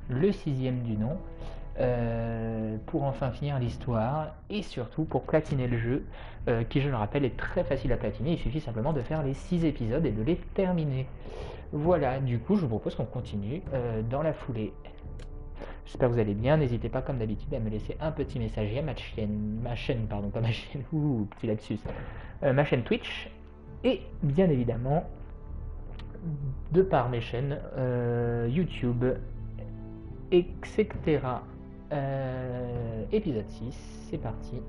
le sixième du nom, pour enfin finir l'histoire et surtout pour platiner le jeu, qui je le rappelle est très facile à platiner, il suffit simplement de faire les 6 épisodes et de les terminer. Voilà, du coup je vous propose qu'on continue dans la foulée. J'espère que vous allez bien, n'hésitez pas comme d'habitude à me laisser un petit messager à ma chaîne, pardon, pas ma chaîne, petit lapsus, ma chaîne Twitch, et bien évidemment, de par mes chaînes YouTube, etc. Épisode 6, c'est parti.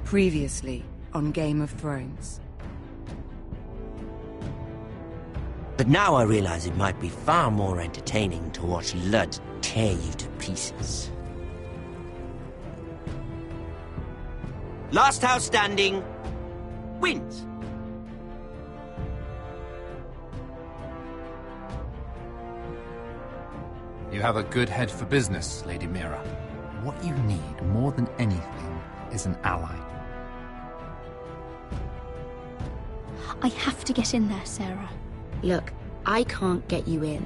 Previously on Game of Thrones. But now I realize it might be far more entertaining to watch Ludd tear you to pieces. Last house standing wins. You have a good head for business, Lady Mira. What you need more than anything is an ally. I have to get in there, Sarah. Look, I can't get you in.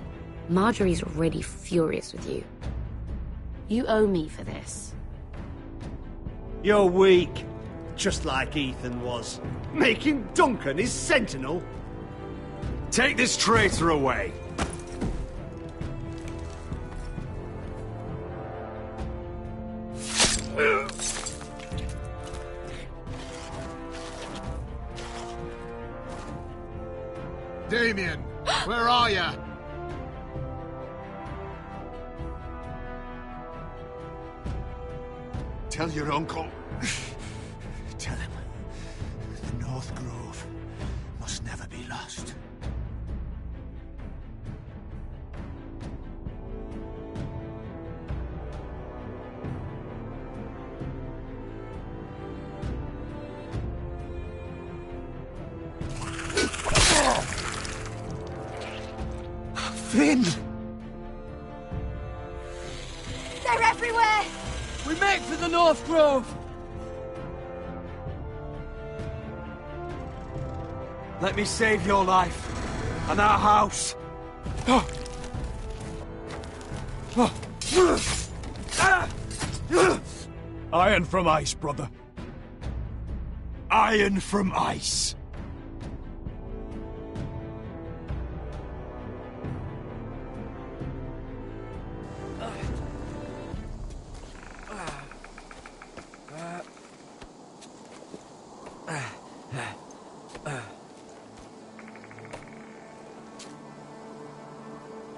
Marjorie's already furious with you. You owe me for this. You're weak. Just like Ethan was. Making Duncan his sentinel. Take this traitor away. Damien, where are you? Tell your uncle. Tell him the North Grove must never be lost. Finn! They're everywhere! We make for the North Grove! Let me save your life and our house. Iron from ice, brother. Iron from ice.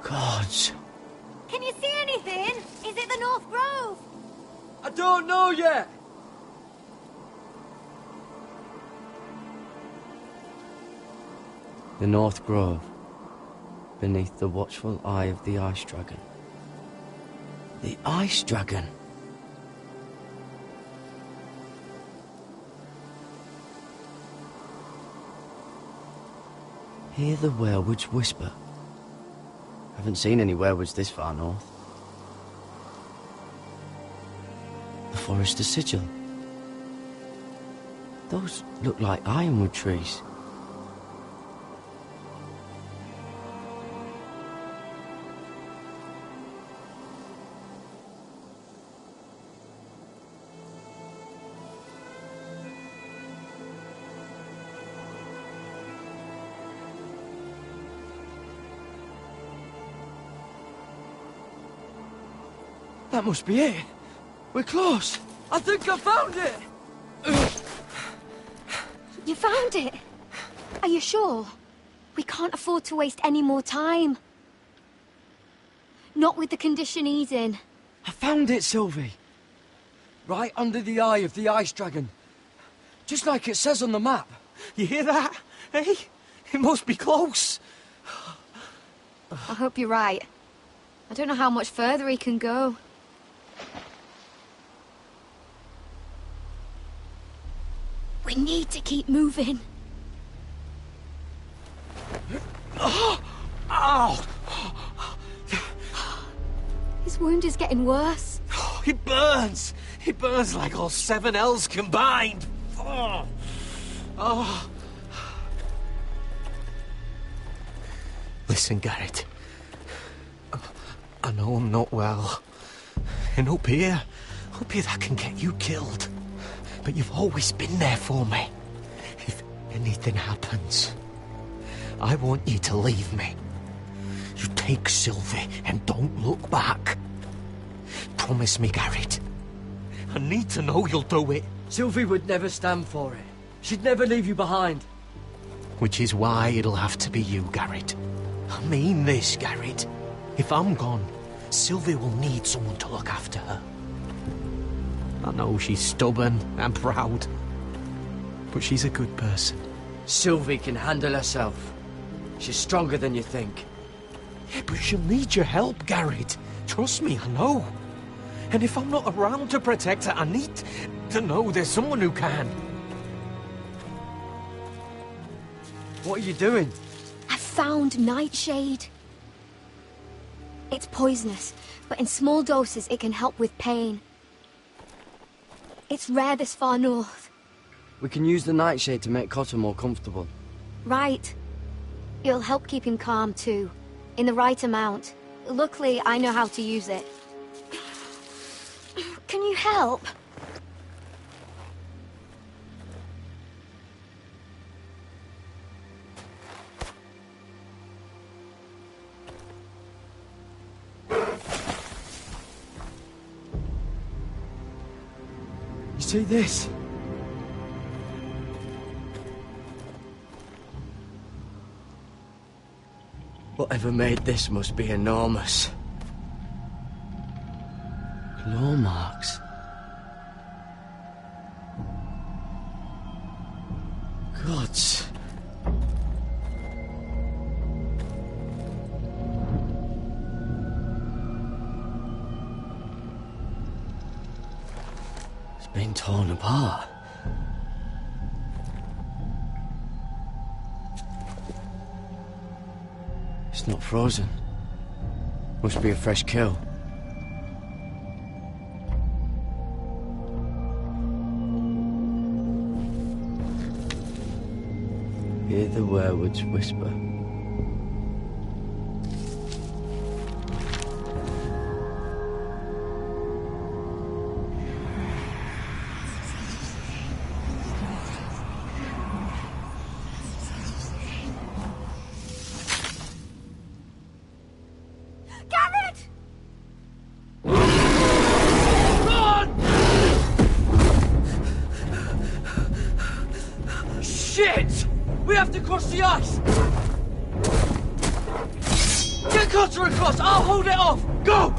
Gods. Can you see anything? Is it the North Grove? I don't know yet! The North Grove, beneath the watchful eye of the Ice Dragon. The Ice Dragon. Hear the werewoods whisper. Haven't seen any werewoods this far north. The Forester Sigil. Those look like ironwood trees. That must be it. We're close. I think I found it! You found it? Are you sure? We can't afford to waste any more time. Not with the condition he's in. I found it, Sylvie. Right under the eye of the Ice Dragon. Just like it says on the map. You hear that? Hey? It must be close. I hope you're right. I don't know how much further he can go. We need to keep moving. Ow! His wound is getting worse. It burns! It burns like all 7 L's combined! Oh. Oh. Listen, Garrett. I know I'm not well. And up here that can get you killed. But you've always been there for me. If anything happens, I want you to leave me. You take Sylvie and don't look back. Promise me, Garrett. I need to know you'll do it. Sylvie would never stand for it. She'd never leave you behind. Which is why it'll have to be you, Garrett. I mean this, Garrett. If I'm gone, Sylvie will need someone to look after her. I know she's stubborn and proud, but she's a good person. Sylvie can handle herself. She's stronger than you think. Yeah, but she'll need your help, Garrett. Trust me, I know. And if I'm not around to protect her, I need to know there's someone who can. What are you doing? I found Nightshade. It's poisonous, but in small doses it can help with pain. It's rare this far north. We can use the nightshade to make Cotter more comfortable. Right. It'll help keep him calm too, in the right amount. Luckily, I know how to use it. Can you help? You see this? Whatever made this must be enormous. Claw marks. Gods. It's been torn apart. It's not frozen. Must be a fresh kill. Hear the werewolves whisper. Shit! We have to cross the ice! Get Cotter across! I'll hold it off! Go!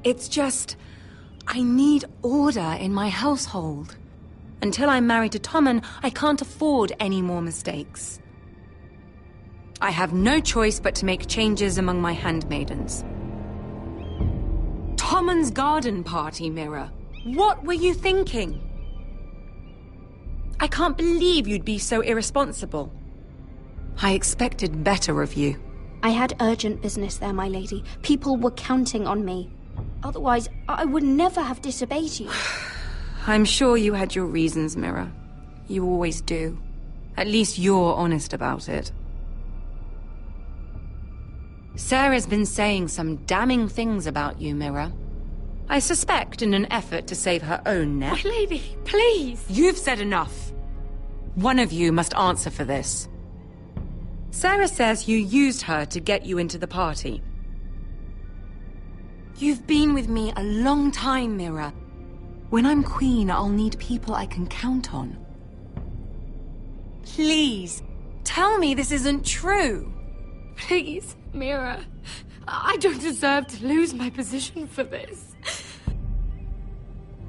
It's just... I need order in my household. Until I'm married to Tommen, I can't afford any more mistakes. I have no choice but to make changes among my handmaidens. Tommen's garden party, Mira. What were you thinking? I can't believe you'd be so irresponsible. I expected better of you. I had urgent business there, my lady. People were counting on me. Otherwise, I would never have disobeyed you. I'm sure you had your reasons, Mira. You always do. At least you're honest about it. Sarah's been saying some damning things about you, Mira. I suspect in an effort to save her own neck. My lady, please! You've said enough. One of you must answer for this. Sarah says you used her to get you into the party. You've been with me a long time, Mira. When I'm queen, I'll need people I can count on. Please, tell me this isn't true. Please, Mira. I don't deserve to lose my position for this.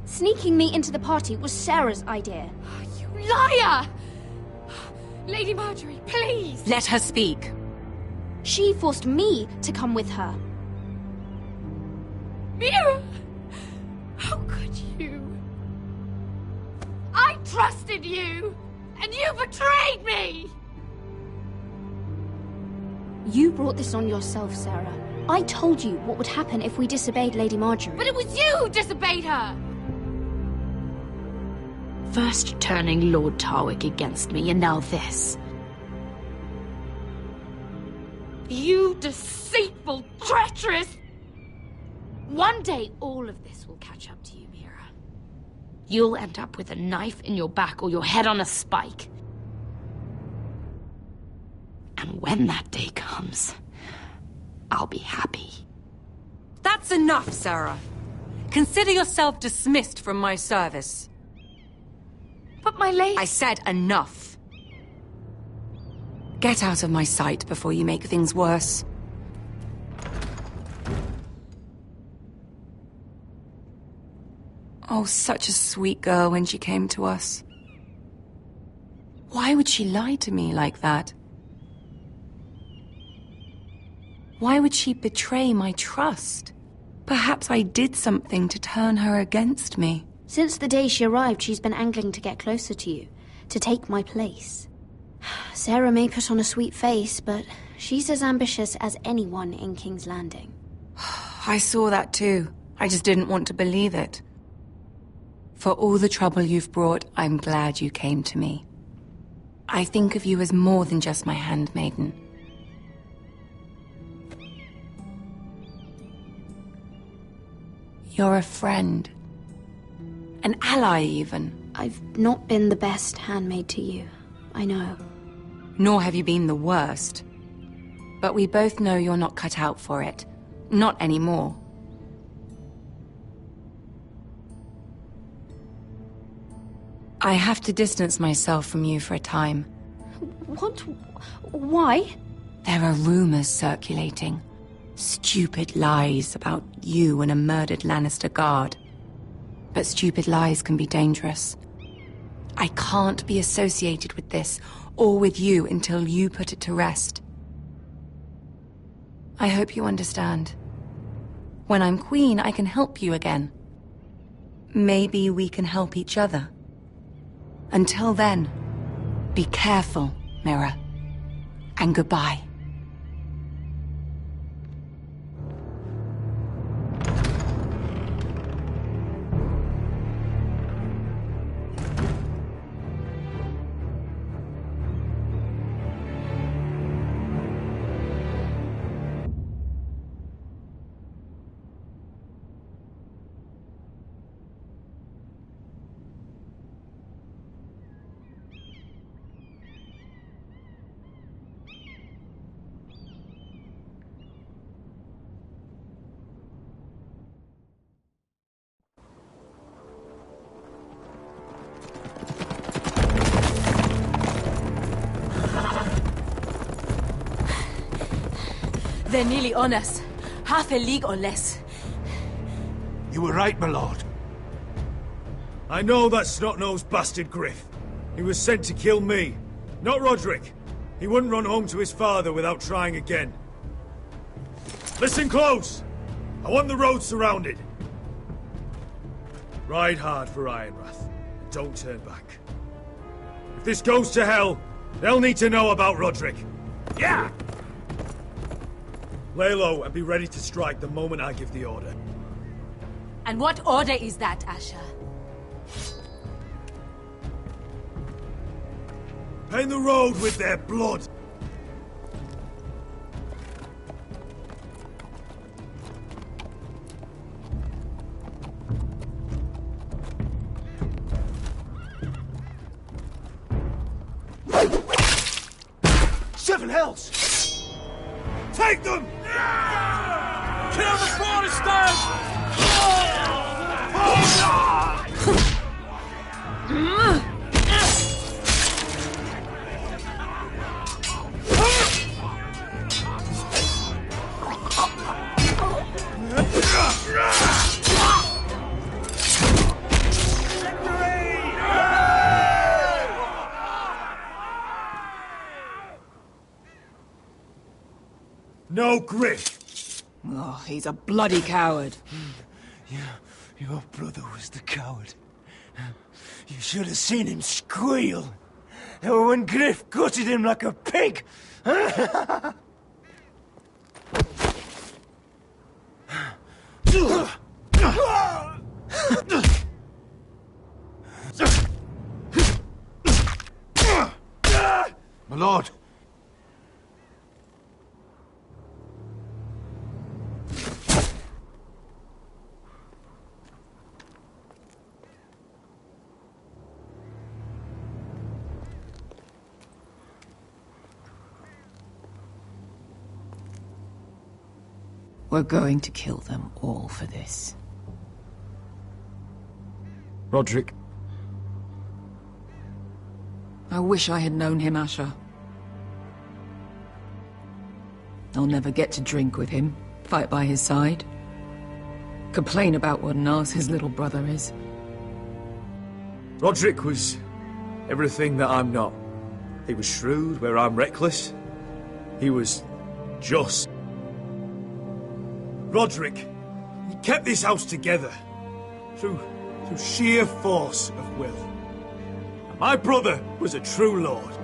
Sneaking me into the party was Sarah's idea. You liar! Lady Marjorie, please! Let her speak. She forced me to come with her. Mira! How could you? I trusted you, and you betrayed me! You brought this on yourself, Sarah. I told you what would happen if we disobeyed Lady Marjorie. But it was you who disobeyed her! First turning Lord Tarwick against me, and now this. You deceitful, treacherous... One day, all of this will catch up to you, Mira. You'll end up with a knife in your back or your head on a spike. And when that day comes, I'll be happy. That's enough, Sarah. Consider yourself dismissed from my service. But my lady... I said enough. Get out of my sight before you make things worse. Oh, such a sweet girl when she came to us. Why would she lie to me like that? Why would she betray my trust? Perhaps I did something to turn her against me. Since the day she arrived, she's been angling to get closer to you, to take my place. Sarah may put on a sweet face, but she's as ambitious as anyone in King's Landing. I saw that too. I just didn't want to believe it. For all the trouble you've brought, I'm glad you came to me. I think of you as more than just my handmaiden. You're a friend. An ally, even. I've not been the best handmaid to you, I know. Nor have you been the worst. But we both know you're not cut out for it. Not anymore. I have to distance myself from you for a time. What? Why? There are rumors circulating. Stupid lies about you and a murdered Lannister guard. But stupid lies can be dangerous. I can't be associated with this, or with you, until you put it to rest. I hope you understand. When I'm queen, I can help you again. Maybe we can help each other. Until then, be careful, Mira. And goodbye. They're nearly on us. Half a league or less. You were right, my lord. I know that snot-nosed bastard Griff. He was sent to kill me, not Roderick. He wouldn't run home to his father without trying again. Listen close! I want the road surrounded. Ride hard for Ironrath, and don't turn back. If this goes to hell, they'll need to know about Roderick. Yeah! Lay low and be ready to strike the moment I give the order. And what order is that, Asher? Paint the road with their blood. Seven hells! Take them! Kill the foresters! No Griff! Oh, he's a bloody coward. Your brother was the coward. You should have seen him squeal. When Griff gutted him like a pig. My lord. We're going to kill them all for this. Roderick. I wish I had known him, Asher. I'll never get to drink with him, fight by his side, complain about what an arse his little brother is. Roderick was everything that I'm not. He was shrewd where I'm reckless. He was just. Roderick, he kept this house together through sheer force of will. And my brother was a true lord.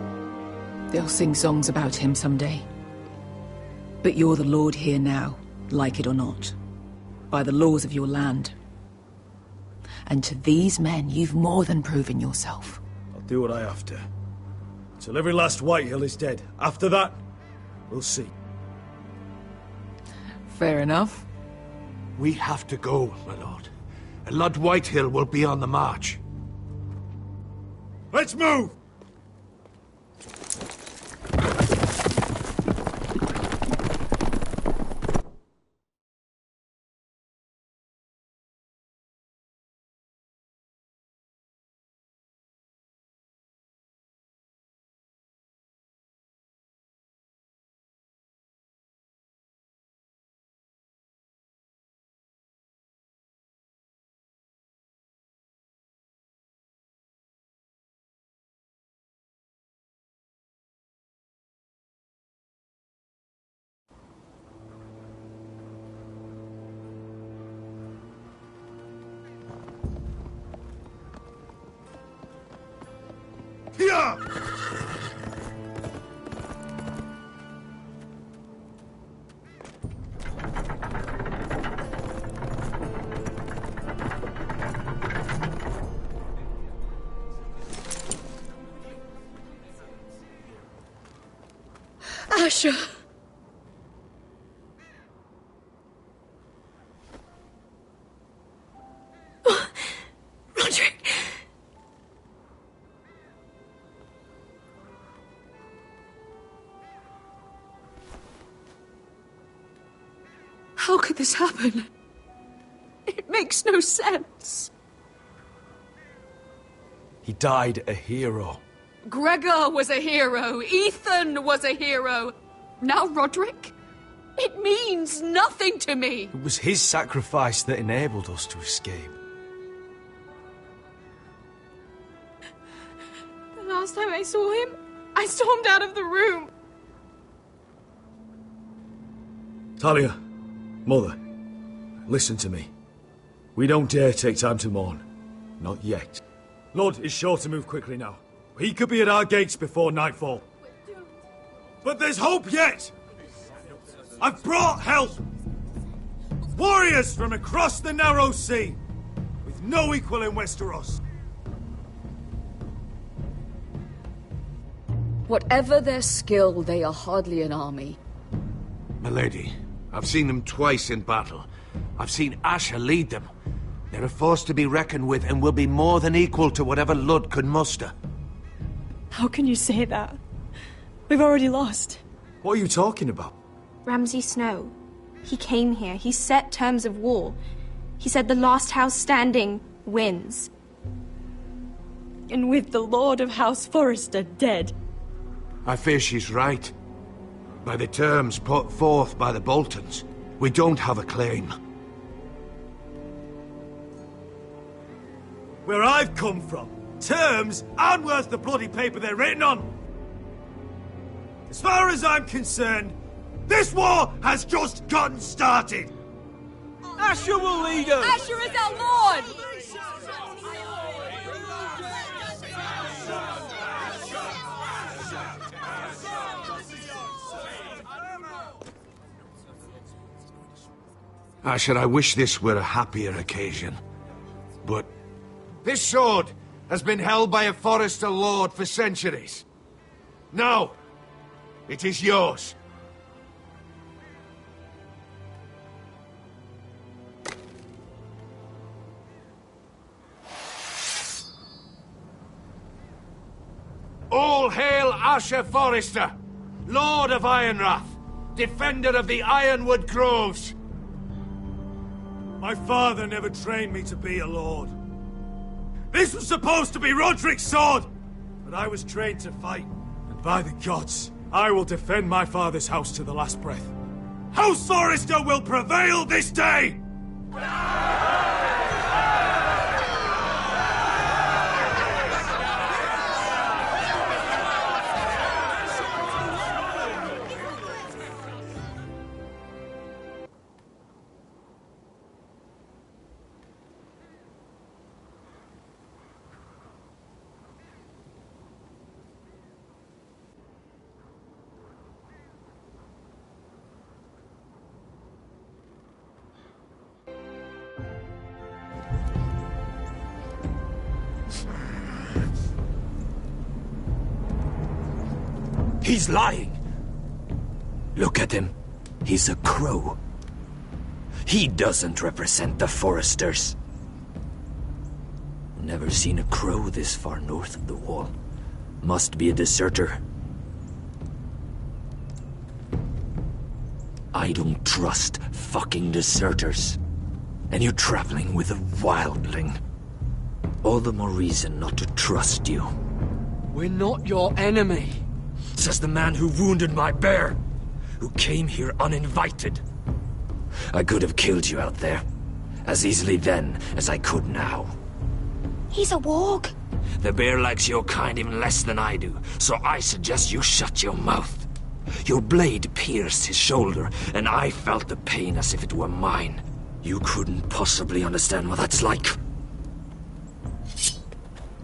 They'll sing songs about him someday. But you're the lord here now, like it or not, by the laws of your land. And to these men, you've more than proven yourself. I'll do what I have to. Till every last Whitehill is dead. After that, we'll see. Fair enough. We have to go, my lord. And Lord Whitehill will be on the march. Let's move! Here! Asher! Roderick! How could this happen? It makes no sense. He died a hero. Gregor was a hero. Ethan was a hero. Now Roderick? It means nothing to me! It was his sacrifice that enabled us to escape. The last time I saw him, I stormed out of the room. Talia, Mother, listen to me. We don't dare take time to mourn. Not yet. Lord is sure to move quickly now. He could be at our gates before nightfall. But there's hope yet! I've brought help! Warriors from across the narrow sea, with no equal in Westeros. Whatever their skill, they are hardly an army. Milady, I've seen them twice in battle. I've seen Asher lead them. They're a force to be reckoned with and will be more than equal to whatever Lud could muster. How can you say that? We've already lost. What are you talking about? Ramsay Snow. He came here. He set terms of war. He said the last house standing wins. And with the Lord of House Forrester dead. I fear she's right. By the terms put forth by the Boltons, we don't have a claim. Where I've come from, terms aren't worth the bloody paper they're written on. As far as I'm concerned, this war has just gotten started. Asher will lead us! Asher is our lord! Asher, I wish this were a happier occasion. But this sword has been held by a Forrester lord for centuries. Now, it is yours. All hail Asher Forrester, Lord of Ironrath, defender of the Ironwood Groves. My father never trained me to be a lord. This was supposed to be Roderick's sword, but I was trained to fight. And by the gods, I will defend my father's house to the last breath. House Forrester will prevail this day! He's lying. Look at him. He's a crow. He doesn't represent the Foresters. Never seen a crow this far north of the wall. Must be a deserter. I don't trust fucking deserters. And you're traveling with a wildling. All the more reason not to trust you. We're not your enemy. Says the man who wounded my bear, who came here uninvited. I could have killed you out there, as easily then as I could now. He's a warg. The bear likes your kind even less than I do, so I suggest you shut your mouth. Your blade pierced his shoulder, and I felt the pain as if it were mine. You couldn't possibly understand what that's like.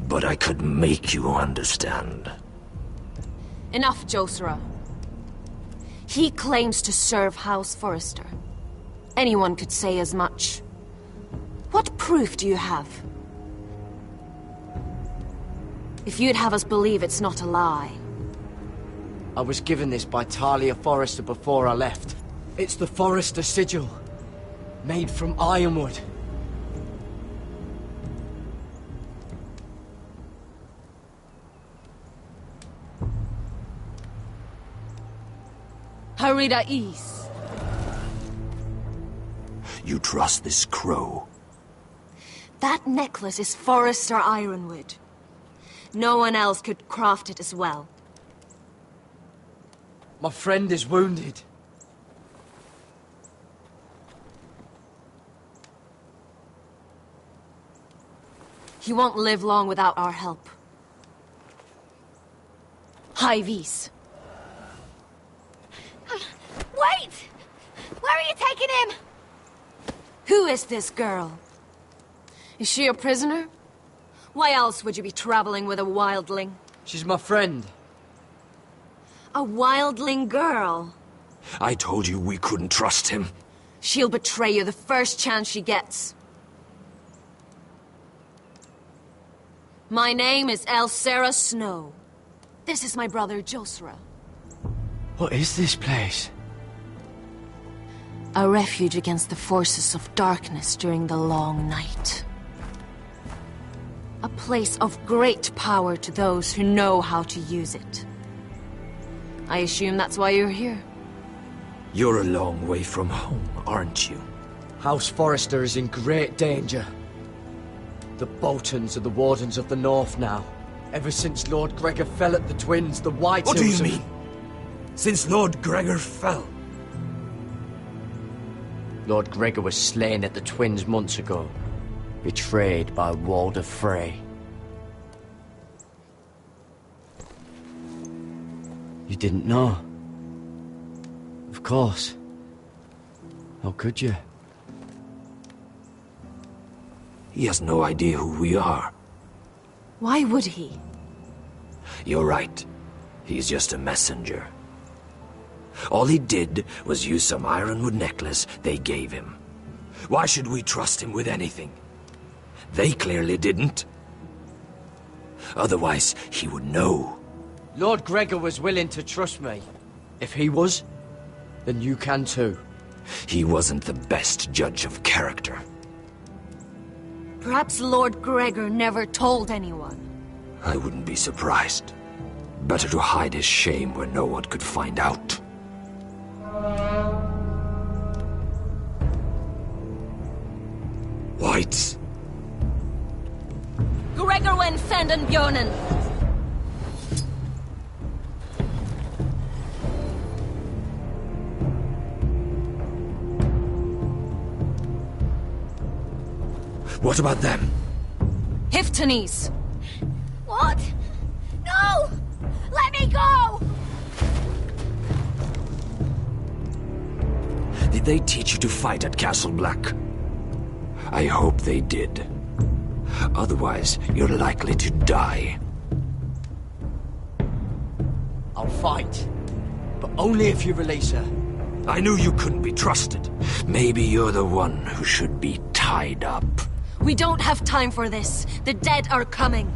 But I could make you understand. Enough, Josera. He claims to serve House Forrester. Anyone could say as much. What proof do you have? If you'd have us believe it's not a lie. I was given this by Talia Forrester before I left. It's the Forrester sigil, made from ironwood. Harida East. You trust this crow? That necklace is Forrester Ironwood. No one else could craft it as well. My friend is wounded. He won't live long without our help. High vis. Wait! Where are you taking him? Who is this girl? Is she a prisoner? Why else would you be traveling with a wildling? She's my friend. A wildling girl? I told you we couldn't trust him. She'll betray you the first chance she gets. My name is Elsera Snow. This is my brother, Josra. What is this place? A refuge against the forces of darkness during the long night. A place of great power to those who know how to use it. I assume that's why you're here. You're a long way from home, aren't you? House Forrester is in great danger. The Boltons are the Wardens of the North now. Ever since Lord Gregor fell at the Twins, the White What do Hills you have- mean? Since Lord Gregor fell? Lord Gregor was slain at the Twins months ago. Betrayed by Walder Frey. You didn't know? Of course. How could you? He has no idea who we are. Why would he? You're right. He's just a messenger. All he did was use some ironwood necklace they gave him. Why should we trust him with anything? They clearly didn't. Otherwise, he would know. Lord Gregor was willing to trust me. If he was, then you can too. He wasn't the best judge of character. Perhaps Lord Gregor never told anyone. I wouldn't be surprised. Better to hide his shame where no one could find out. Whites. Gregor wen fenden björnen. What about them? Hiftanes. What? No! Let me go! Did they teach you to fight at Castle Black? I hope they did. Otherwise, you're likely to die. I'll fight. But only if you release her. I knew you couldn't be trusted. Maybe you're the one who should be tied up. We don't have time for this. The dead are coming.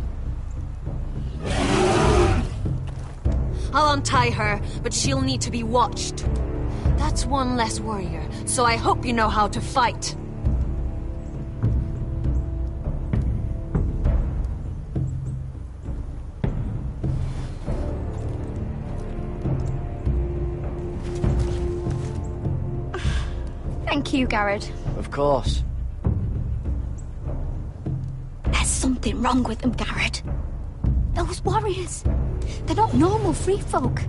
I'll untie her, but she'll need to be watched. That's one less warrior, so I hope you know how to fight. Thank you, Garrett. Of course. There's something wrong with them, Garrett. Those warriors. They're not normal free folk.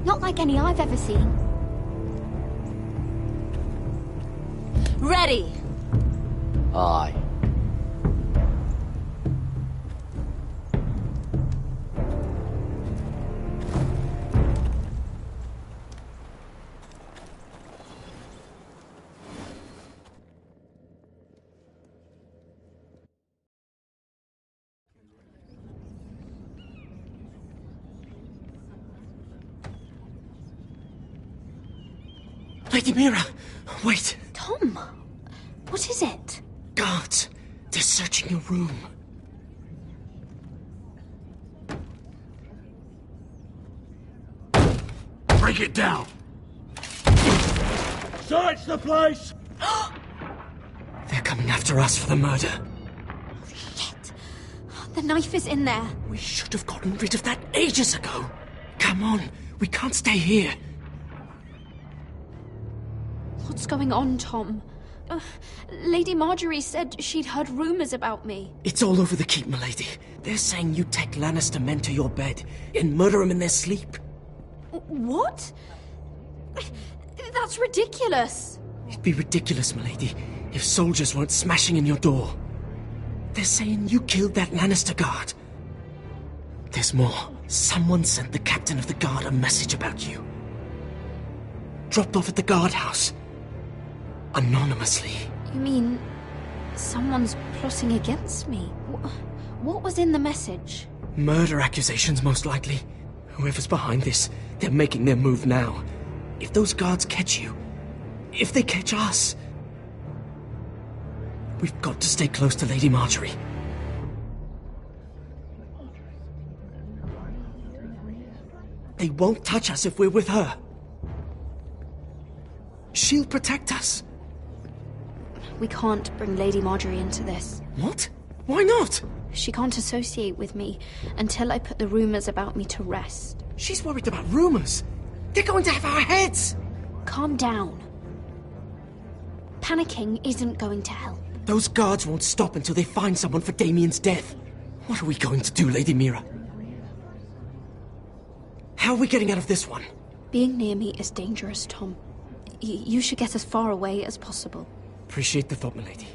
Not like any I've ever seen. Ready! Aye. Lady Mira, wait. Tom, what is it? Guards, they're searching your room. Break it down! Search the place! They're coming after us for the murder. Shit. The knife is in there. We should have gotten rid of that ages ago. Come on, we can't stay here. What's going on, Tom? Lady Marjorie said she'd heard rumors about me. It's all over the keep, milady. They're saying you take Lannister men to your bed and murder them in their sleep. What? That's ridiculous. It'd be ridiculous, milady, if soldiers weren't smashing in your door. They're saying you killed that Lannister guard. There's more. Someone sent the captain of the guard a message about you. Dropped off at the guardhouse. Anonymously. You mean someone's plotting against me? What was in the message? Murder accusations, most likely. Whoever's behind this, they're making their move now. If those guards catch you, if they catch us, we've got to stay close to Lady Marjorie. They won't touch us if we're with her. She'll protect us. We can't bring Lady Marjorie into this. What? Why not? She can't associate with me until I put the rumors about me to rest. She's worried about rumors. They're going to have our heads. Calm down. Panicking isn't going to help. Those guards won't stop until they find someone for Damien's death. What are we going to do, Lady Mira? How are we getting out of this one? Being near me is dangerous, Tom. You should get as far away as possible. Appreciate the thought, milady.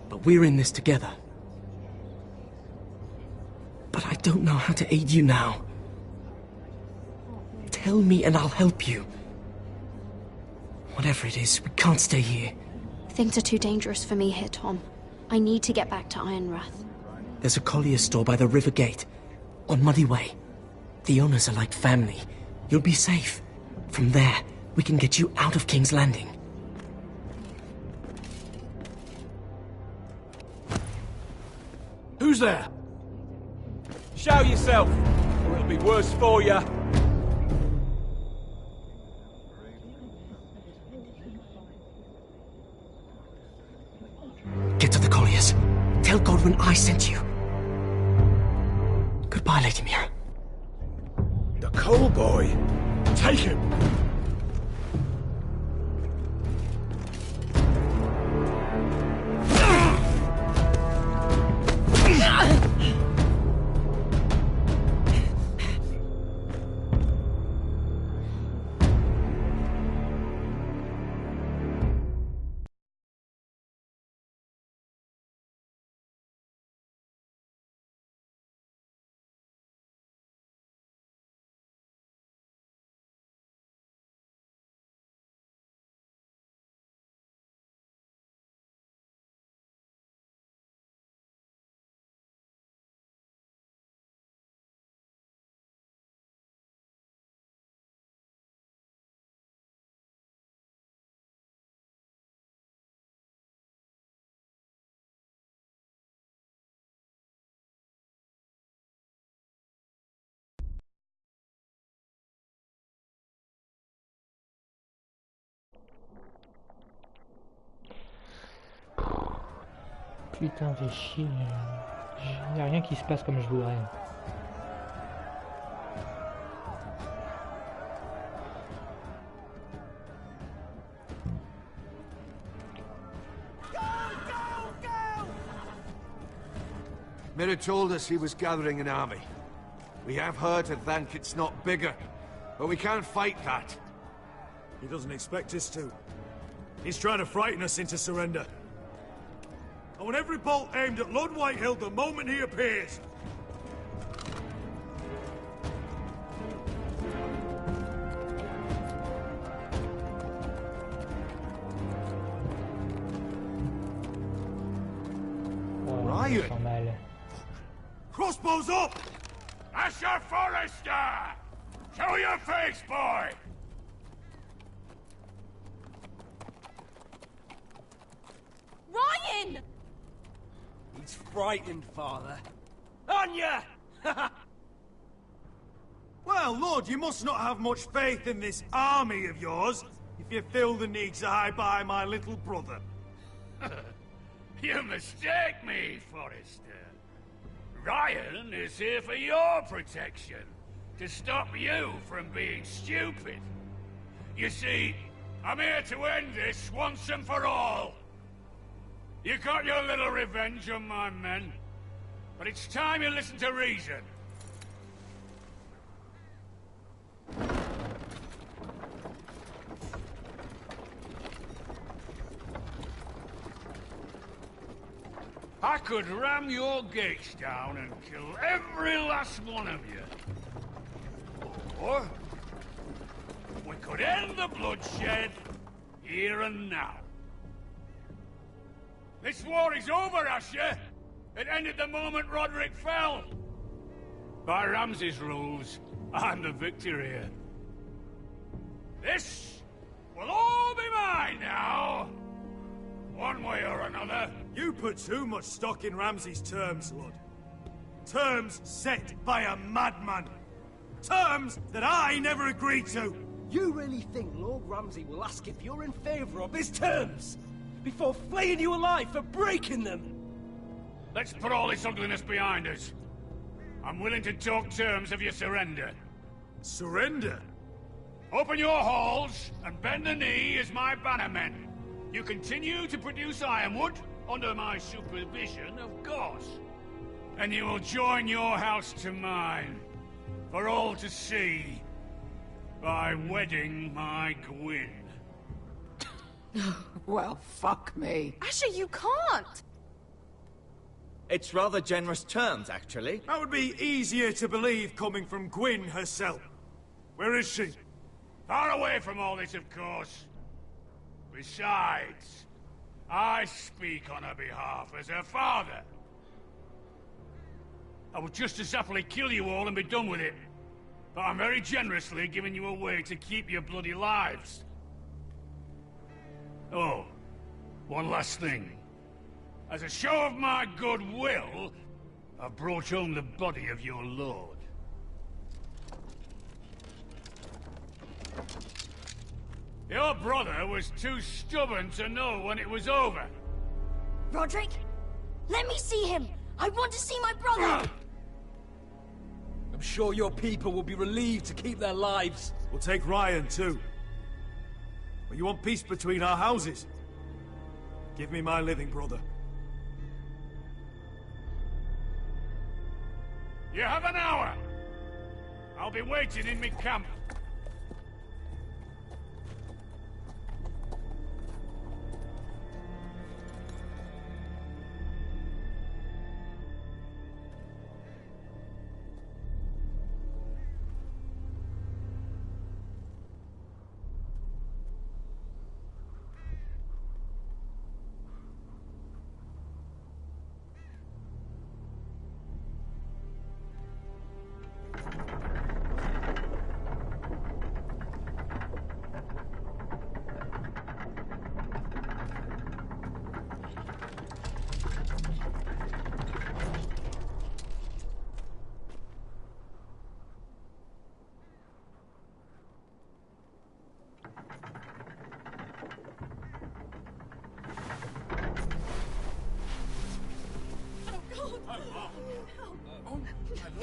But we're in this together. But I don't know how to aid you now. Tell me and I'll help you. Whatever it is, we can't stay here. Things are too dangerous for me here, Tom. I need to get back to Ironrath. There's a collier's store by the river gate, on Muddy Way. The owners are like family. You'll be safe. From there, we can get you out of King's Landing. Who's there? Show yourself, or it'll be worse for you. Get to the colliers. Tell Godwin I sent you. Goodbye, Lady Mira. The coal boy. Take him. Putain, fais chier. Y a rien qui se passe comme je voudrais. Mira told us he was gathering an army. We have her to thank it's not bigger, but we can't fight that. He doesn't expect us to. He's trying to frighten us into surrender. I want every bolt aimed at Lord Whitehill the moment he appears. Ryan! Crossbows up! Asher Forrester! Show your face, boy! Ryan! He's frightened, father. Anya! Well, Lord, you must not have much faith in this army of yours, if you feel the need to hide by my little brother. You mistake me, Forrester. Ryan is here for your protection, to stop you from being stupid. You see, I'm here to end this once and for all. You got your little revenge on my men, but it's time you listen to reason. I could ram your gates down and kill every last one of you. Or we could end the bloodshed here and now. This war is over, Asher. It ended the moment Roderick fell. By Ramsay's rules, I'm the victor here. This will all be mine now. One way or another. You put too much stock in Ramsay's terms, Lord. Terms set by a madman. Terms that I never agreed to. You really think Lord Ramsay will ask if you're in favor of his terms before flaying you alive for breaking them? Let's put all this ugliness behind us. I'm willing to talk terms of your surrender. Surrender? Open your halls and bend the knee as my bannermen. You continue to produce ironwood under my supervision, of course. And you will join your house to mine, for all to see, by wedding my Gwyn. Well, fuck me. Asher, you can't! It's rather generous terms, actually. That would be easier to believe coming from Gwyn herself. Where is she? Far away from all this, of course. Besides, I speak on her behalf as her father. I would just as happily kill you all and be done with it. But I'm very generously giving you a way to keep your bloody lives. Oh, one last thing. As a show of my goodwill, I've brought home the body of your lord. Your brother was too stubborn to know when it was over. Roderick, let me see him. I want to see my brother. I'm sure your people will be relieved to keep their lives. We'll take Ryan, too. But you want peace between our houses? Give me my living brother. You have an hour. I'll be waiting in my camp.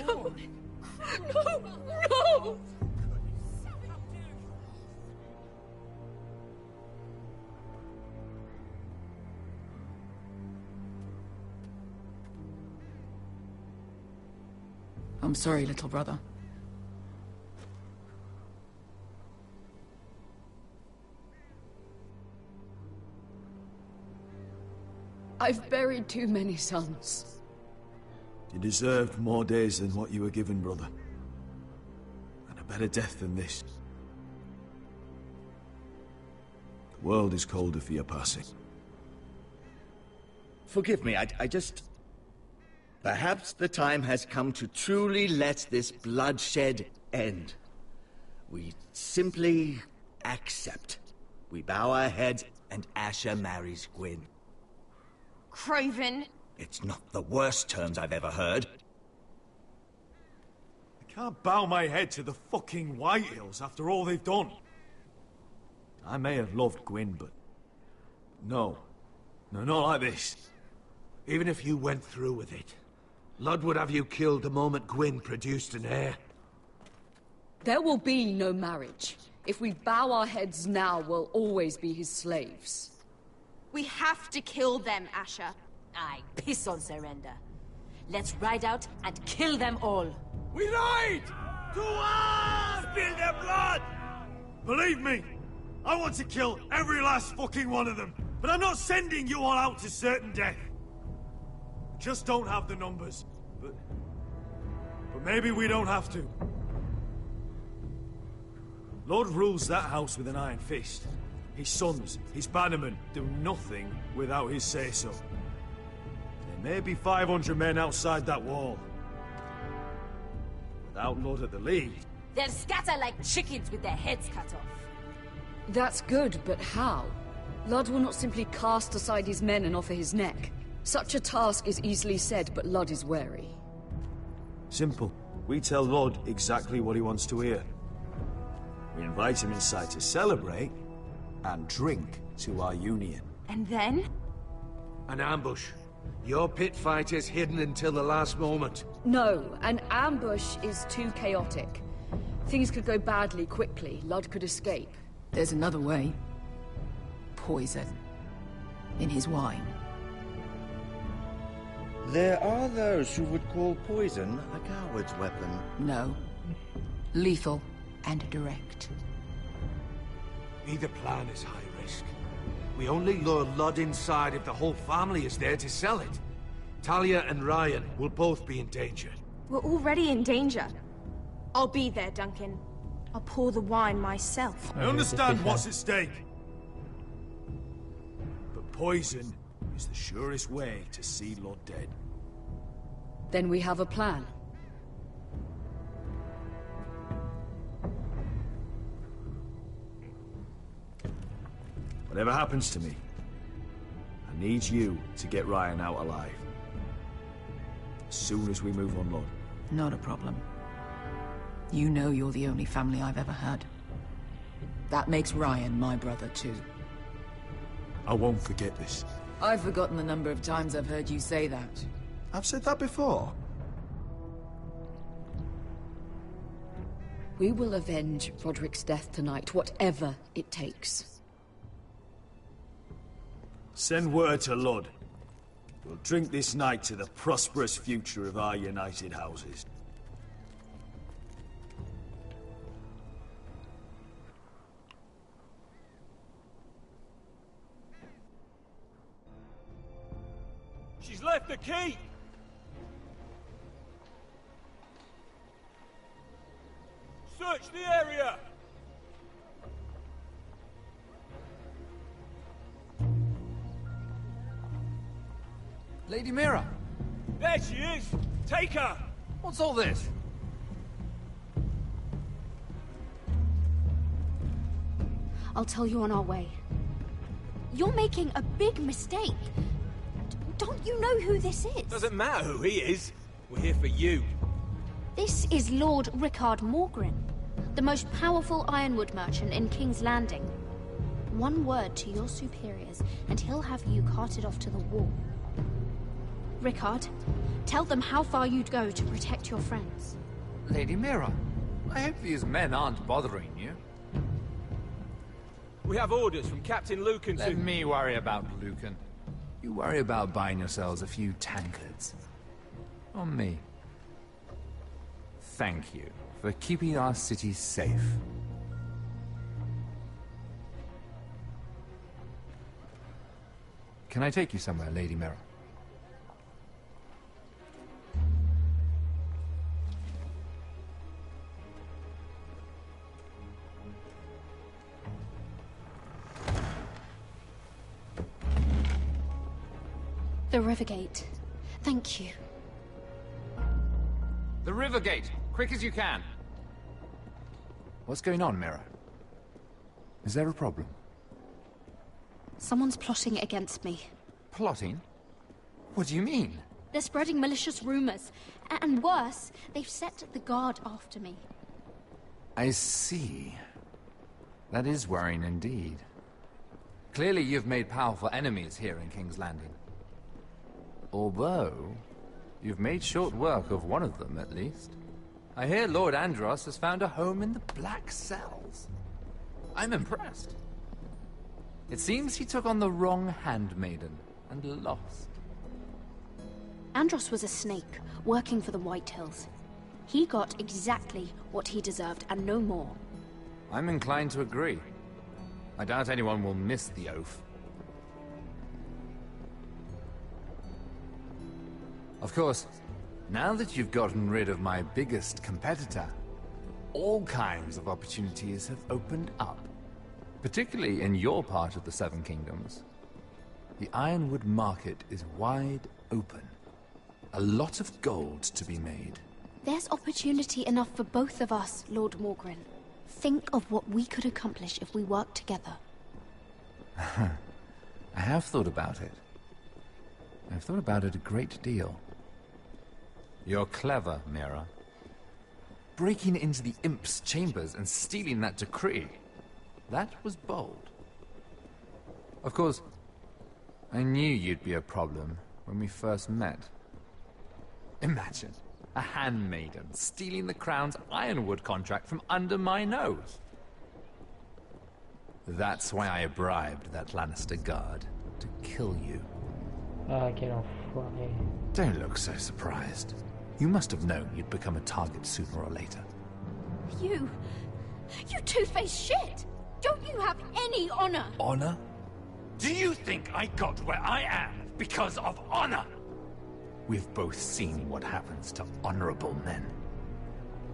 No! I'm sorry, little brother. I've buried too many sons. You deserved more days than what you were given, brother. And a better death than this. The world is colder for your passing. Forgive me, I just... Perhaps the time has come to truly let this bloodshed end. We simply accept. We bow our heads and Asher marries Gwyn. Craven! It's not the worst terms I've ever heard. I can't bow my head to the fucking Whitehills after all they've done. I may have loved Gwyn, but... No. No, not like this. Even if you went through with it, Lud would have you killed the moment Gwyn produced an heir. There will be no marriage. If we bow our heads now, we'll always be his slaves. We have to kill them, Asher. I piss on surrender. Let's ride out and kill them all. We ride! To arms! Spill their blood! Believe me, I want to kill every last fucking one of them. But I'm not sending you all out to certain death. just don't have the numbers. But maybe we don't have to. Lord rules that house with an iron fist. His sons, his bannermen, do nothing without his say-so. There may be 500 men outside that wall. Without Lord at the lead... They'll scatter like chickens with their heads cut off. That's good, but how? Ludd will not simply cast aside his men and offer his neck. Such a task is easily said, but Ludd is wary. Simple. We tell Lord exactly what he wants to hear. We invite him inside to celebrate, and drink to our union. And then? An ambush. Your pit fight is hidden until the last moment. No, an ambush is too chaotic. Things could go badly quickly. Ludd could escape. There's another way. Poison. In his wine. There are those who would call poison a coward's weapon. No. Lethal and direct. Either plan is high risk. We only lure Ludd inside if the whole family is there to sell it. Talia and Ryan will both be in danger. We're already in danger. I'll be there, Duncan. I'll pour the wine myself. I understand what's at stake. But poison is the surest way to see Lord dead. Then we have a plan. Whatever happens to me, I need you to get Ryan out alive. As soon as we move on, Lord. Not a problem. You know you're the only family I've ever had. That makes Ryan my brother too. I won't forget this. I've forgotten the number of times I've heard you say that. I've said that before. We will avenge Roderick's death tonight, whatever it takes. Send word to Ludd. We'll drink this night to the prosperous future of our united houses. She's left the key! Search the area! Lady Mira! There she is! Take her! What's all this? I'll tell you on our way. You're making a big mistake. Don't you know who this is? Doesn't matter who he is. We're here for you. This is Lord Rickard Morgren, the most powerful ironwood merchant in King's Landing. One word to your superiors, and he'll have you carted off to the wall. Rickard, tell them how far you'd go to protect your friends. Lady Mira, I hope these men aren't bothering you. We have orders from Captain Lucan to... Let me worry about Lucan. You worry about buying yourselves a few tankards. On me. Thank you for keeping our city safe. Can I take you somewhere, Lady Mira? The Rivergate. Thank you. The Rivergate! Quick as you can! What's going on, Mira? Is there a problem? Someone's plotting against me. Plotting? What do you mean? They're spreading malicious rumors. And worse, they've set the guard after me. I see. That is worrying indeed. Clearly you've made powerful enemies here in King's Landing. Although, you've made short work of one of them, at least. I hear Lord Andros has found a home in the Black Cells. I'm impressed. It seems he took on the wrong handmaiden, and lost. Andros was a snake, working for the Whitehills. He got exactly what he deserved, and no more. I'm inclined to agree. I doubt anyone will miss the oath. Of course, now that you've gotten rid of my biggest competitor, all kinds of opportunities have opened up. Particularly in your part of the Seven Kingdoms. The Ironwood market is wide open. A lot of gold to be made. There's opportunity enough for both of us, Lord Morgren. Think of what we could accomplish if we worked together. I have thought about it. I've thought about it a great deal. You're clever, Mira. Breaking into the Imp's chambers and stealing that decree. That was bold. Of course, I knew you'd be a problem when we first met. Imagine a handmaiden stealing the crown's Ironwood contract from under my nose. That's why I bribed that Lannister guard to kill you. Ah, quel enfoiré. Don't look so surprised. You must have known you'd become a target sooner or later. You two-faced shit! Don't you have any honor? Honor? Do you think I got where I am because of honor? We've both seen what happens to honorable men.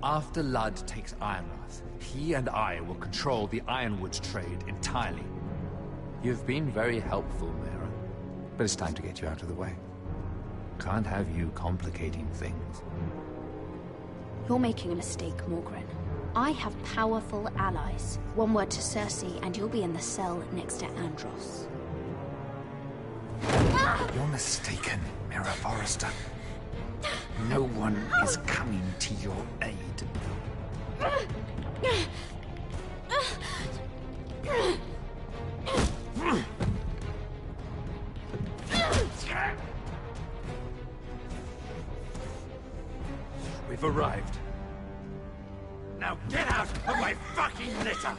After Ludd takes Ironrath, he and I will control the Ironwood trade entirely. You've been very helpful, Mira, but it's time to get you out of the way. Can't have you complicating things. You're making a mistake, Morgren. I have powerful allies. One word to Cersei, and you'll be in the cell next to Andros. You're mistaken, Mira Forrester. No one is coming to your aid. We've arrived. Now get out of my fucking litter!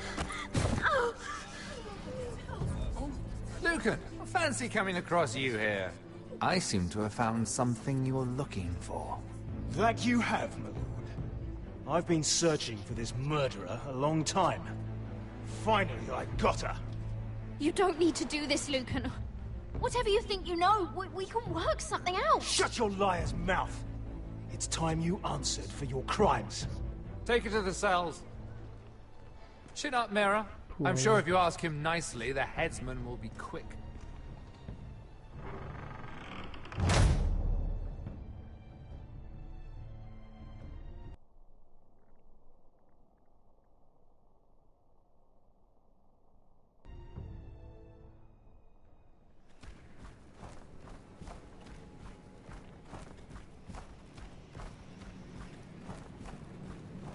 Lucan, I fancy coming across you here. I seem to have found something you're looking for. That you have, my lord. I've been searching for this murderer a long time. Finally, I got her. You don't need to do this, Lucan. Whatever you think you know, we can work something out. Shut your liar's mouth! It's time you answered for your crimes. Take her to the cells. Chin up, Mira. I'm sure if you ask him nicely, the headsman will be quick.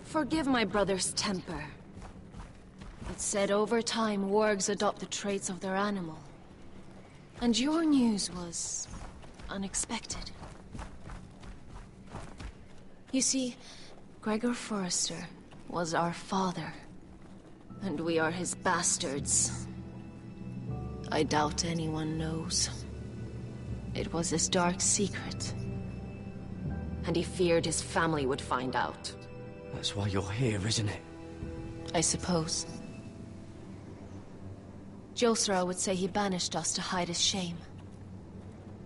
Forgive my brother's temper. It's said over time, wargs adopt the traits of their animal. And your news was unexpected. You see, Gregor Forrester was our father, and we are his bastards. I doubt anyone knows. It was his dark secret, and he feared his family would find out. That's why you're here, isn't it? I suppose. Josra would say he banished us to hide his shame.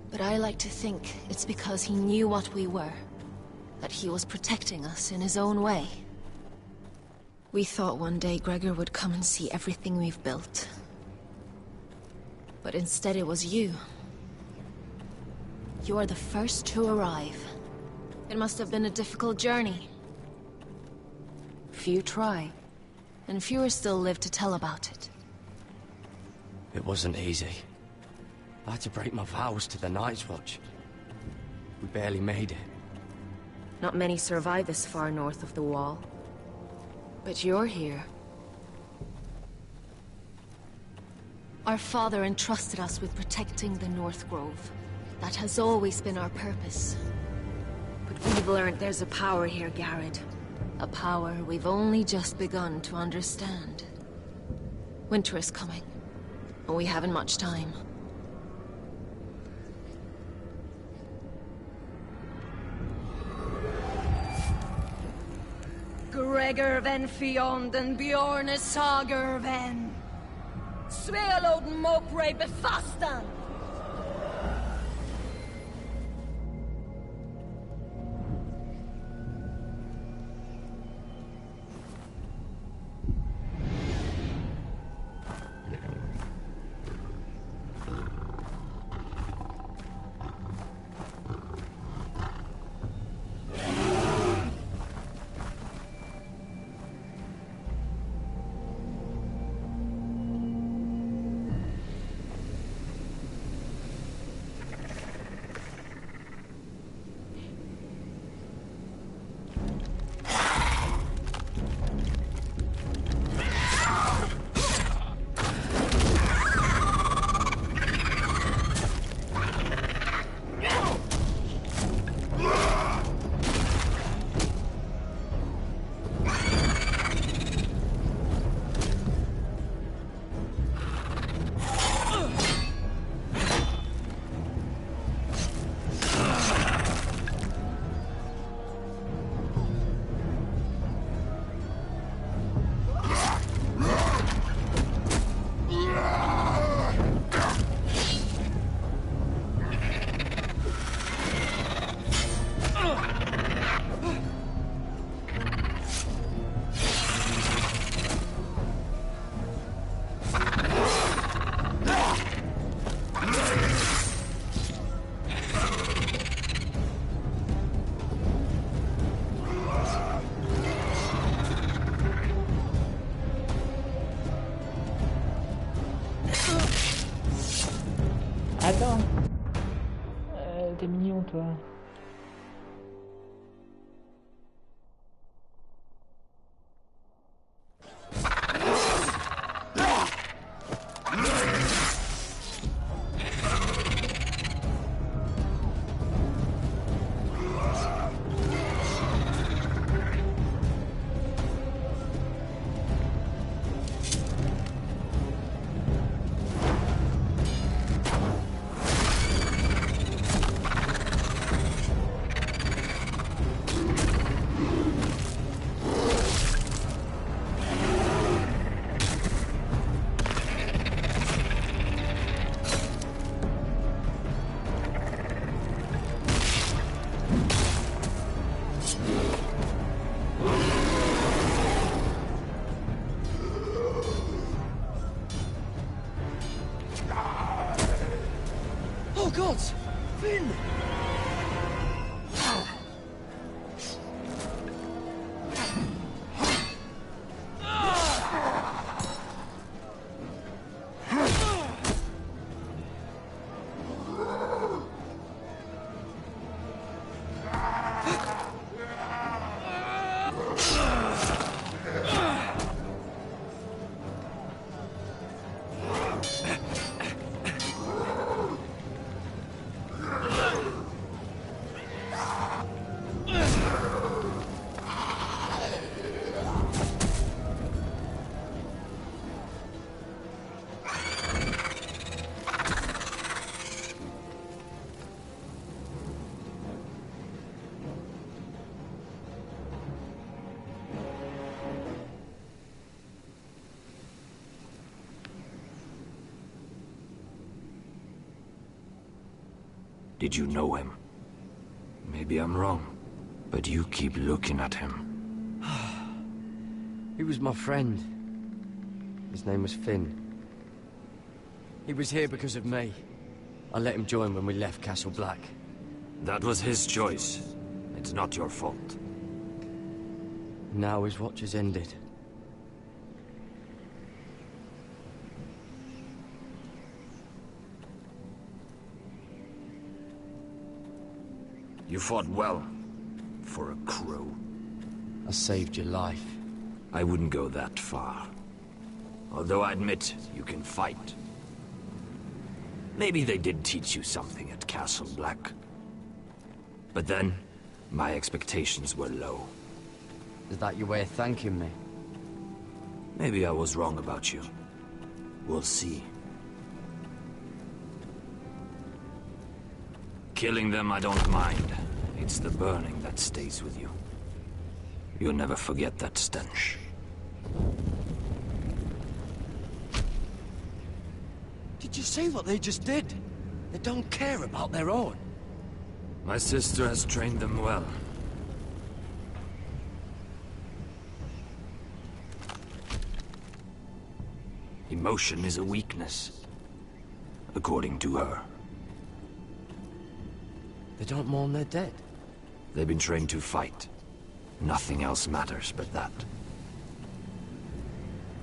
But I like to think it's because he knew what we were, that he was protecting us in his own way. We thought one day Gregor would come and see everything we've built. But instead it was you. You are the first to arrive. It must have been a difficult journey. Few try, and fewer still live to tell about it. It wasn't easy. I had to break my vows to the Night's Watch. We barely made it. Not many survive this far north of the Wall. But you're here. Our father entrusted us with protecting the North Grove. That has always been our purpose. But we've learned there's a power here, Garrett. A power we've only just begun to understand. Winter is coming, and we haven't much time. Gregor ven Fionden Bjorne Sager ven Svealoden Mopre Befastan. t'es mignon, toi. Oh, gods! Finn! Did you know him? Maybe I'm wrong, but you keep looking at him. He was my friend. His name was Finn. He was here because of me. I let him join when we left Castle Black. That was his choice. It's not your fault. Now his watch has ended. You fought well. For a crow. I saved your life. I wouldn't go that far. Although I admit, you can fight. Maybe they did teach you something at Castle Black. But then, my expectations were low. Is that your way of thanking me? Maybe I was wrong about you. We'll see. Killing them I don't mind. It's the burning that stays with you. You'll never forget that stench. Did you see what they just did? They don't care about their own. My sister has trained them well. Emotion is a weakness, according to her. They don't mourn their dead. They've been trained to fight. Nothing else matters but that.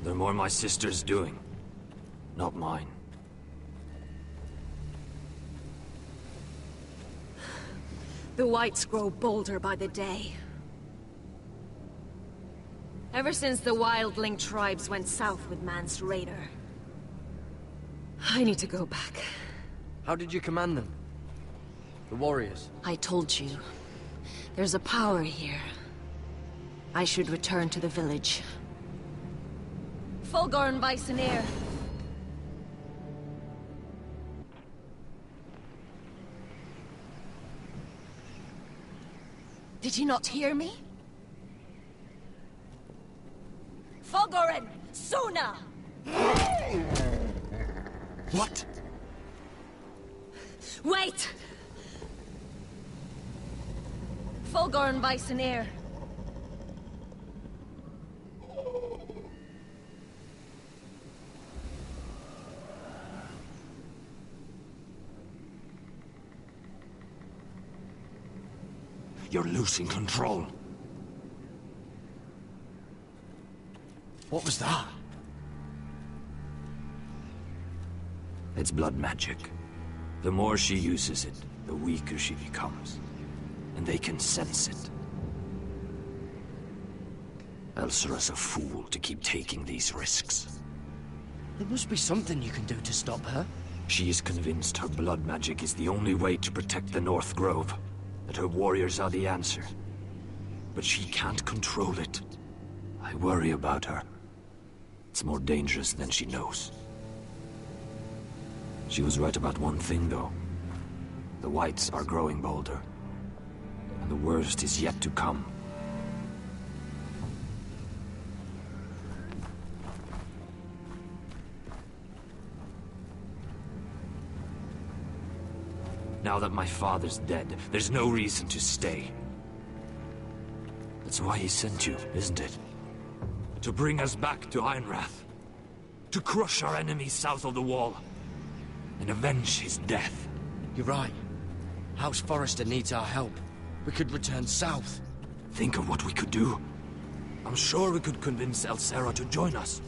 They're more my sister's doing, not mine. The whites grow bolder by the day. Ever since the wildling tribes went south with Man's raider. I need to go back. How did you command them? The warriors? I told you. There's a power here. I should return to the village. Fulgorn Bisoneer. Did you not hear me? Fulgorn! Sona! What? Wait! Fulgorn Bisoneer. You're losing control. What was that? It's blood magic. The more she uses it, the weaker she becomes. And they can sense it. Elsera's a fool to keep taking these risks. There must be something you can do to stop her. She is convinced her blood magic is the only way to protect the North Grove, that her warriors are the answer. But she can't control it. I worry about her. It's more dangerous than she knows. She was right about one thing, though. The Whites are growing bolder. And the worst is yet to come. Now that my father's dead, there's no reason to stay. That's why he sent you, isn't it? To bring us back to Ironrath. To crush our enemies south of the Wall. And avenge his death. You're right. House Forrester needs our help. We could return south. Think of what we could do. I'm sure we could convince Elsera to join us.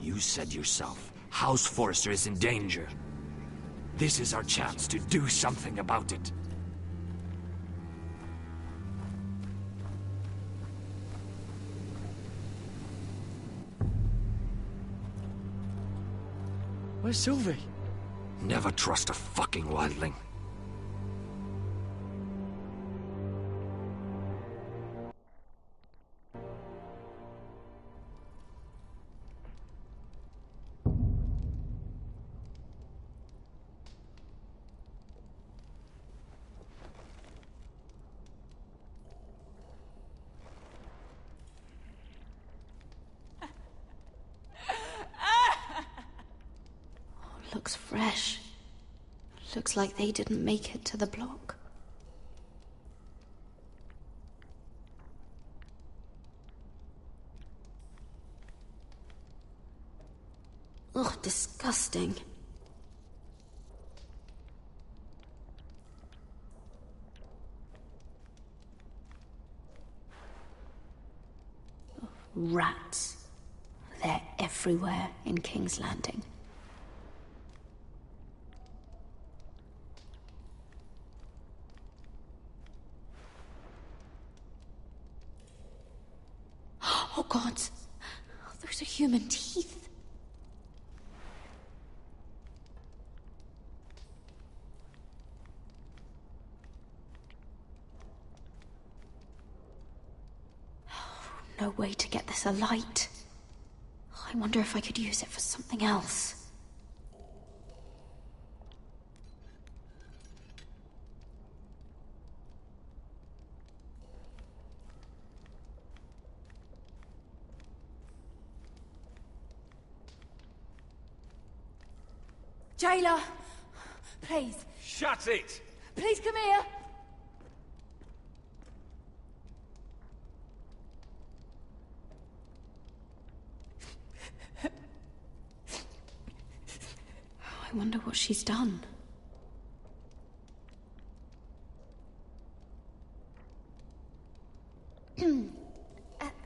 You said yourself, House Forrester is in danger. This is our chance to do something about it. Where's Sylvie? Never trust a fucking wildling. Looks fresh. Looks like they didn't make it to the block. Ugh, disgusting. Ugh, rats. They're everywhere in King's Landing. Oh God, those are human teeth. No way to get this alight. I wonder if I could use it for something else. Jailer! Please. Shut it! Please come here! I wonder what she's done.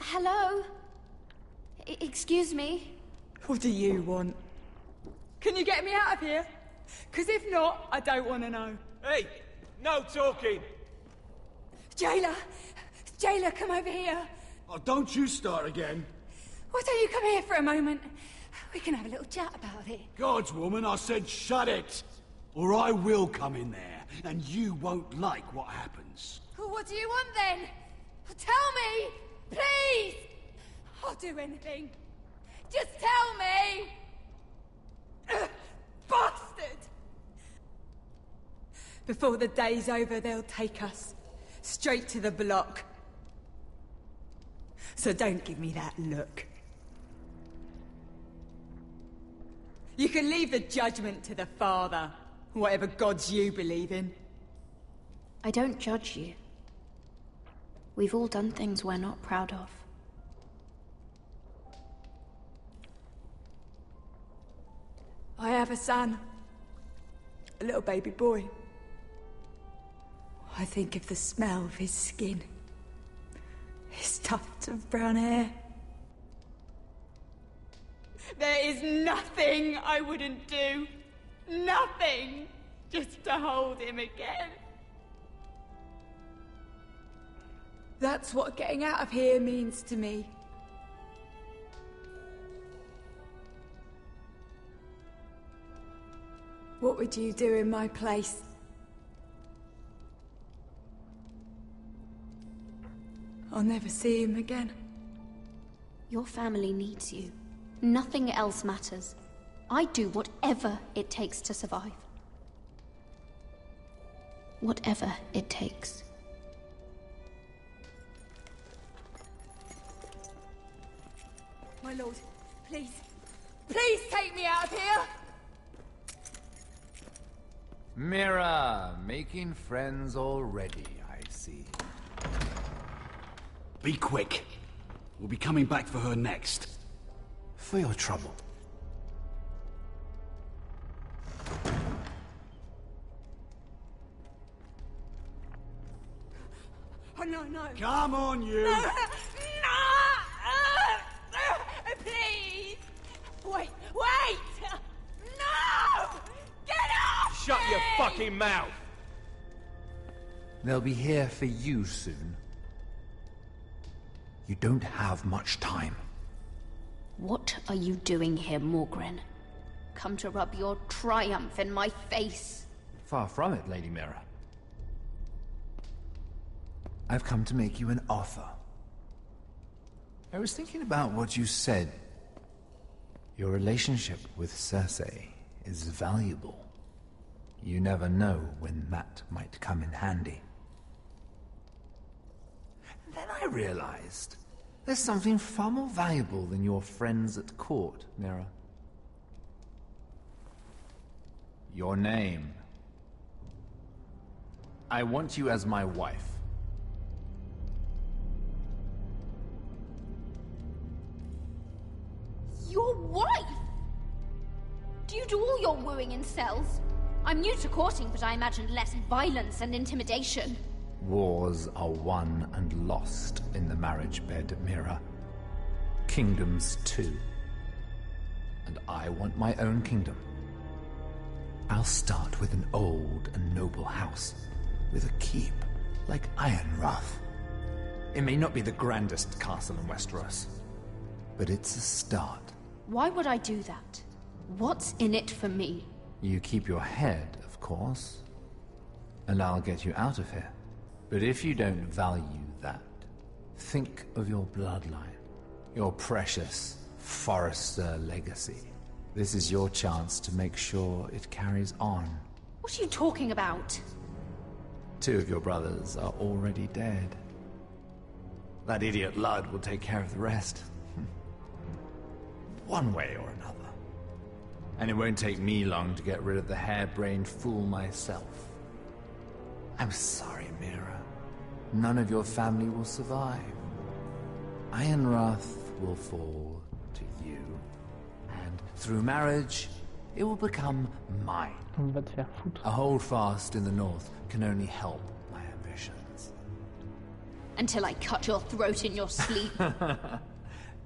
Hello? Excuse me? What do you want? Can you get me out of here? Because if not, I don't want to know. Hey! No talking! Jailer! Jailer, come over here! Oh, don't you start again. Why don't you come here for a moment? We can have a little chat about it. God's woman, I said shut it! Or I will come in there, and you won't like what happens. Well, what do you want then? Tell me! Please! I'll do anything. Just tell me! Bastard! Before the day's over, they'll take us straight to the block. So don't give me that look. You can leave the judgment to the Father, whatever gods you believe in. I don't judge you. We've all done things we're not proud of. I have a son. A little baby boy. I think of the smell of his skin. His tufts of brown hair. There is nothing I wouldn't do. Nothing! just to hold him again. That's what getting out of here means to me. What would you do in my place? I'll never see him again. Your family needs you. Nothing else matters. I'd do whatever it takes to survive. Whatever it takes. My lord, please. Please take me out of here! Mira, making friends already, I see. Be quick. We'll be coming back for her next. For your trouble. Oh, no. Come on, you! No! Please! Wait! No! Get off Shut me! your fucking mouth! They'll be here for you soon. You don't have much time. What are you doing here, Morgren? Come to rub your triumph in my face? Far from it, Lady Mira. I've come to make you an offer. I was thinking about what you said. Your relationship with Cersei is valuable. You never know when that might come in handy. Then I realized there's something far more valuable than your friends at court, Mira. Your name. I want you as my wife. Your wife? Do you do all your wooing in cells? I'm new to courting, but I imagined less violence and intimidation. Wars are won and lost in the marriage bed, Mira. Kingdoms too. And I want my own kingdom. I'll start with an old and noble house, with a keep, like Ironrath. It may not be the grandest castle in Westeros, but it's a start. Why would I do that? What's in it for me? You keep your head, of course, and I'll get you out of here. But if you don't value that, think of your bloodline, your precious Forrester legacy. This is your chance to make sure it carries on. What are you talking about? 2 of your brothers are already dead. That idiot Ludd will take care of the rest. One way or another. And it won't take me long to get rid of the harebrained fool myself. I'm sorry, Mira. None of your family will survive. Ironrath will fall to you. And through marriage, it will become mine. On va te faire foutre. A holdfast in the north can only help my ambitions. Until I cut your throat in your sleep.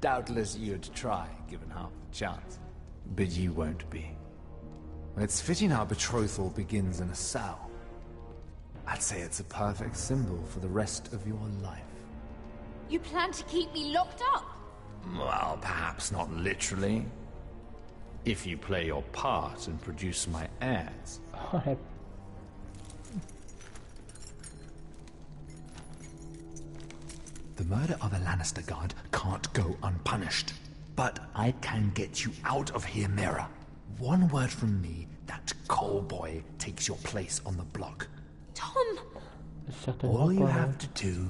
Doubtless you'd try, given half a chance. But you won't be. It's fitting our betrothal begins in a cell. I'd say it's a perfect symbol for the rest of your life. You plan to keep me locked up? Well, perhaps not literally. If you play your part and produce my heirs. The murder of a Lannister guard can't go unpunished. But I can get you out of here, Mira. One word from me, that coal boy takes your place on the block. Tom! All you have to do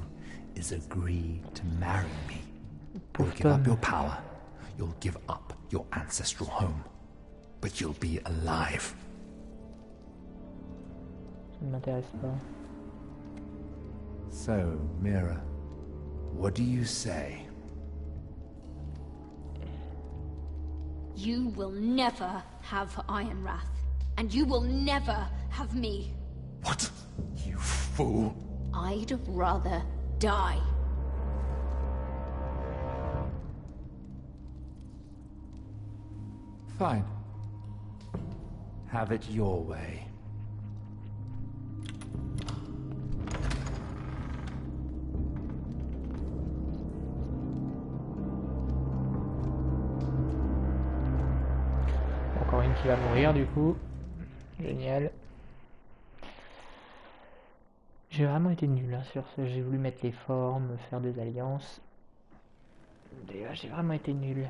is agree to marry me. You'll give up your power. You'll give up your ancestral home. But you'll be alive. Ça ne m'intéresse pas. So, Mira, what do you say? You will never have Ironrath. And you will never have me. What? You fool. I'd rather die. Fine. Have it your way. qui va mourir du coup. Génial. J'ai vraiment été nul hein, sur ce. J'ai voulu mettre les formes, faire des alliances. D'ailleurs, j'ai vraiment été nul.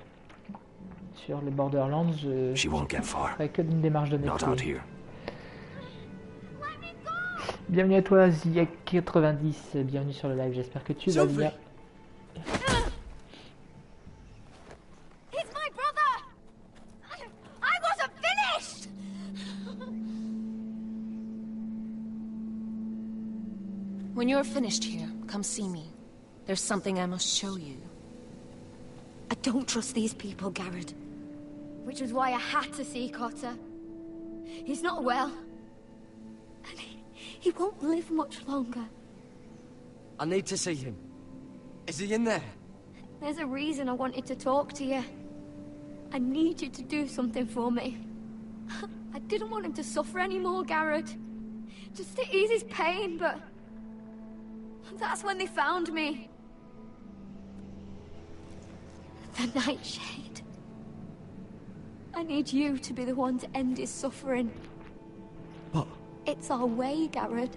Sur le Borderlands, je ferai que d'une démarche d'honnêteté. Bienvenue à toi, Ziak90. Bienvenue sur le live. J'espère que tu vas bien. When you're finished here, come see me. There's something I must show you. I don't trust these people, Garrett. Which was why I had to see Cotter. He's not well. And he won't live much longer. I need to see him. Is he in there? There's a reason I wanted to talk to you. I need you to do something for me. I didn't want him to suffer anymore, Garrett. Just to ease his pain, but... that's when they found me. The Nightshade. I need you to be the one to end his suffering. What? It's our way, Garrett.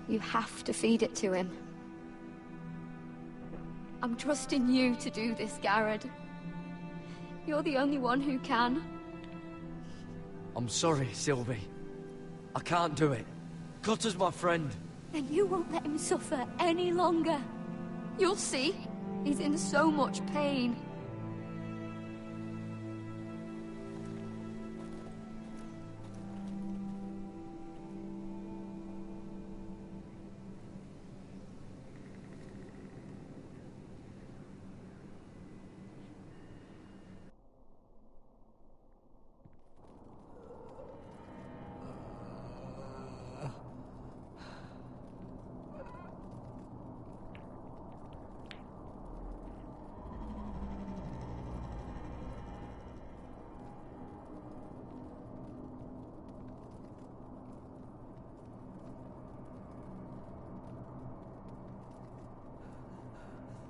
You have to feed it to him. I'm trusting you to do this, Garrett. You're the only one who can. I'm sorry, Sylvie. I can't do it. Cutter's my friend. Then you won't let him suffer any longer. You'll see. He's in so much pain.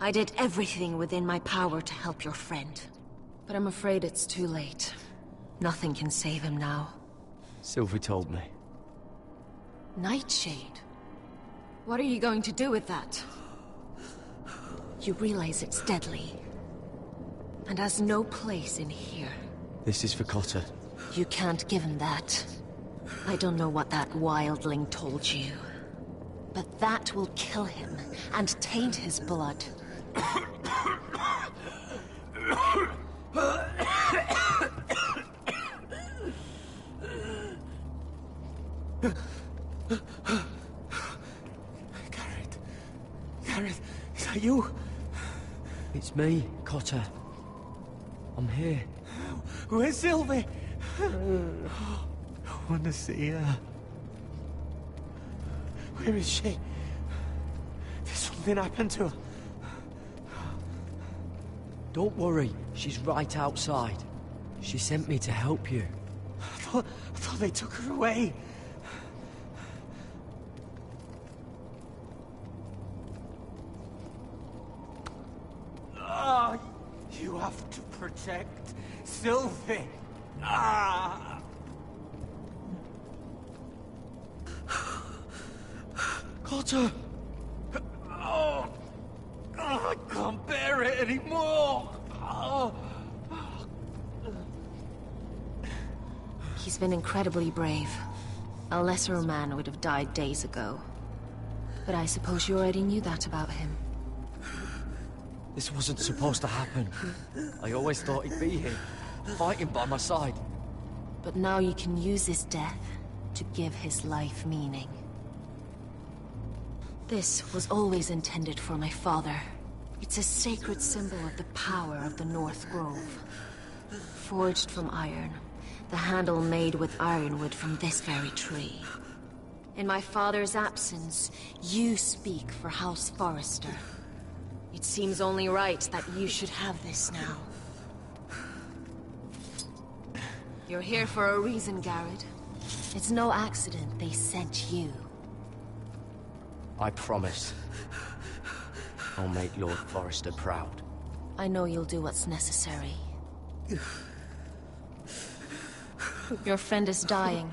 I did everything within my power to help your friend. But I'm afraid it's too late. Nothing can save him now. Sylvie told me. Nightshade? What are you going to do with that? You realize it's deadly. And has no place in here. This is for Cotter. You can't give him that. I don't know what that wildling told you. But that will kill him and taint his blood. Garrett, is that you? It's me, Cotter. I'm here. Where's Sylvie? I want to see her. Where is she? Did something happen to her? Don't worry, she's right outside. She sent me to help you. I thought they took her away. Ah, you have to protect Sylvie. Ah. Cotter! Oh, I can't bear it anymore! Oh. He's been incredibly brave. A lesser man would have died days ago. But I suppose you already knew that about him. This wasn't supposed to happen. I always thought he'd be here, fighting by my side. But now you can use his death to give his life meaning. This was always intended for my father. It's a sacred symbol of the power of the North Grove. Forged from iron, the handle made with ironwood from this very tree. In my father's absence, you speak for House Forrester. It seems only right that you should have this now. You're here for a reason, Garrett. It's no accident they sent you. I promise. I'll make Lord Forrester proud. I know you'll do what's necessary. Your friend is dying,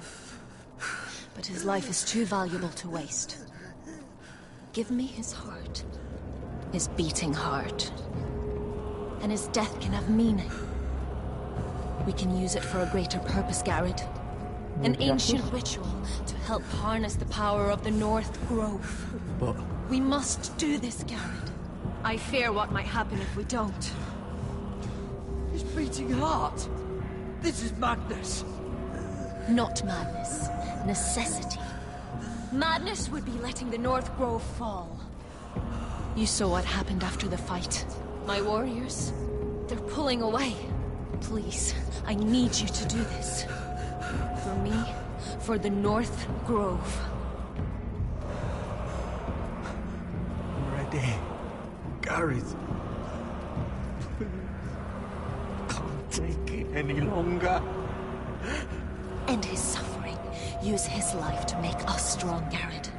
but his life is too valuable to waste. Give me his heart. His beating heart. And his death can have meaning. We can use it for a greater purpose, Garrett. An ancient ritual to help harness the power of the North Grove. But... We must do this, Garrett. I fear what might happen if we don't. His beating heart! This is madness! Not madness. Necessity. Madness would be letting the North Grove fall. You saw what happened after the fight. My warriors, they're pulling away. Please, I need you to do this. For me, for the North Grove. I'm ready. Gareth. Can't take it any longer. End his suffering. Use his life to make us strong, Garrett.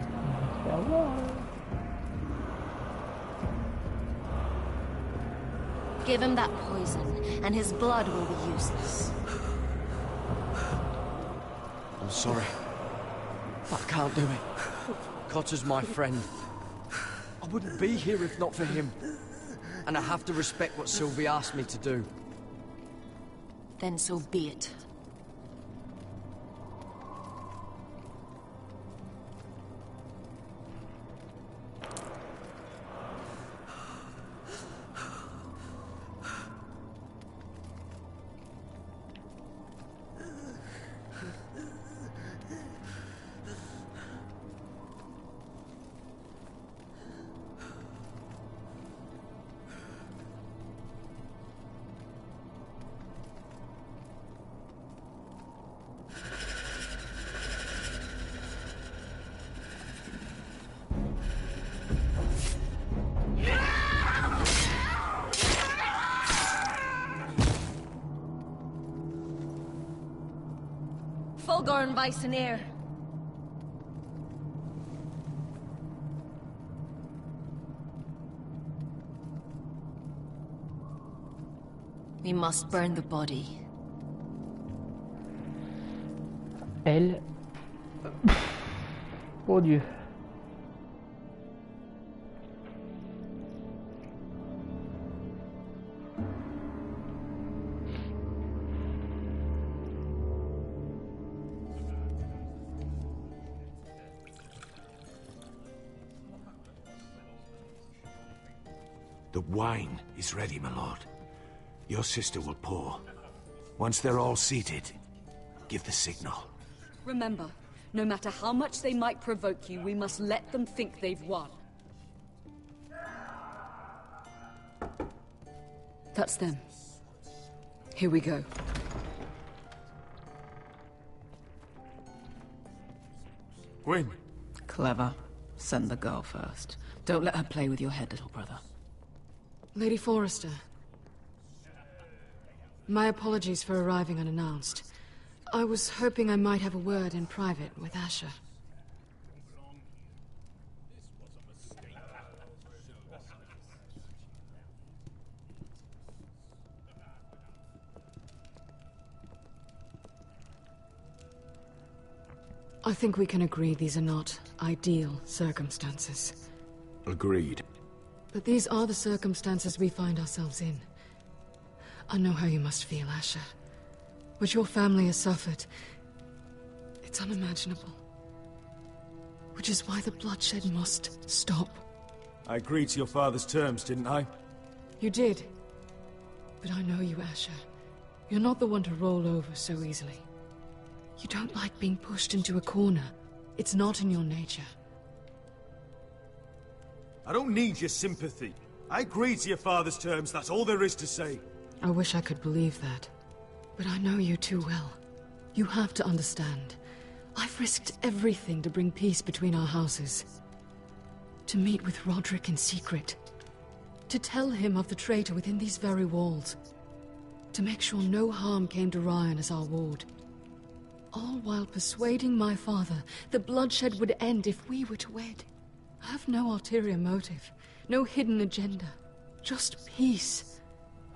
Give him that poison, and his blood will be useless. I'm sorry. I can't do it. Cotter's my friend. I wouldn't be here if not for him. And I have to respect what Sylvie asked me to do. Then so be it. Fulgorn Vicenair. We must burn the body. Elle... Oh Dieu. The wine is ready, my lord. Your sister will pour. Once they're all seated, give the signal. Remember, no matter how much they might provoke you, we must let them think they've won. That's them. Here we go. Gwyn. Clever. Send the girl first. Don't let her play with your head, little brother. Lady Forrester. My apologies for arriving unannounced. I was hoping I might have a word in private with Asher. I think we can agree these are not ideal circumstances. Agreed. But these are the circumstances we find ourselves in. I know how you must feel, Asher. What your family has suffered, it's unimaginable. Which is why the bloodshed must stop. I agreed to your father's terms, didn't I? You did. But I know you, Asher. You're not the one to roll over so easily. You don't like being pushed into a corner. It's not in your nature. I don't need your sympathy. I agreed to your father's terms, that's all there is to say. I wish I could believe that. But I know you too well. You have to understand. I've risked everything to bring peace between our houses. To meet with Roderick in secret. To tell him of the traitor within these very walls. To make sure no harm came to Ryan as our ward. All while persuading my father that bloodshed would end if we were to wed. I have no ulterior motive, no hidden agenda. Just peace.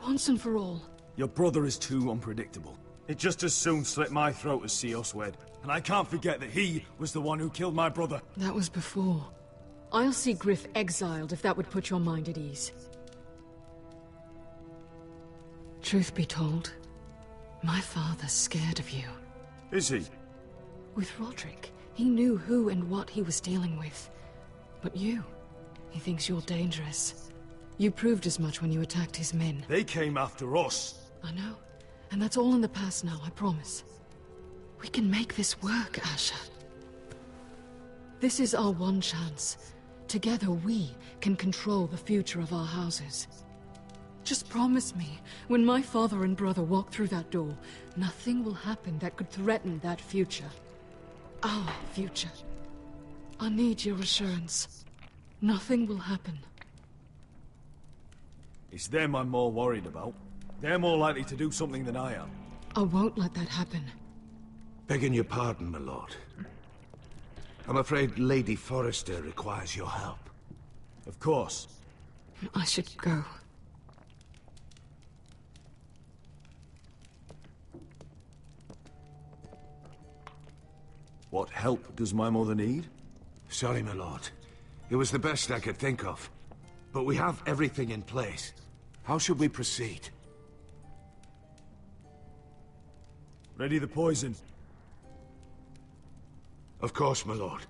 Once and for all. Your brother is too unpredictable. He'd just as soon slit my throat as see us wed. And I can't forget that he was the one who killed my brother. That was before. I'll see Griff exiled if that would put your mind at ease. Truth be told, my father's scared of you. Is he? With Roderick, he knew who and what he was dealing with. But you, he thinks you're dangerous. You proved as much when you attacked his men. They came after us. I know. And that's all in the past now, I promise. We can make this work, Asher. This is our one chance. Together we can control the future of our houses. Just promise me, when my father and brother walk through that door, nothing will happen that could threaten that future. Our future. I need your assurance. Nothing will happen. It's them I'm more worried about. They're more likely to do something than I am. I won't let that happen. Begging your pardon, my lord. I'm afraid Lady Forrester requires your help. Of course. I should go. What help does my mother need? Sorry, my lord. It was the best I could think of. But we have everything in place. How should we proceed? Ready the poison? Of course, my lord.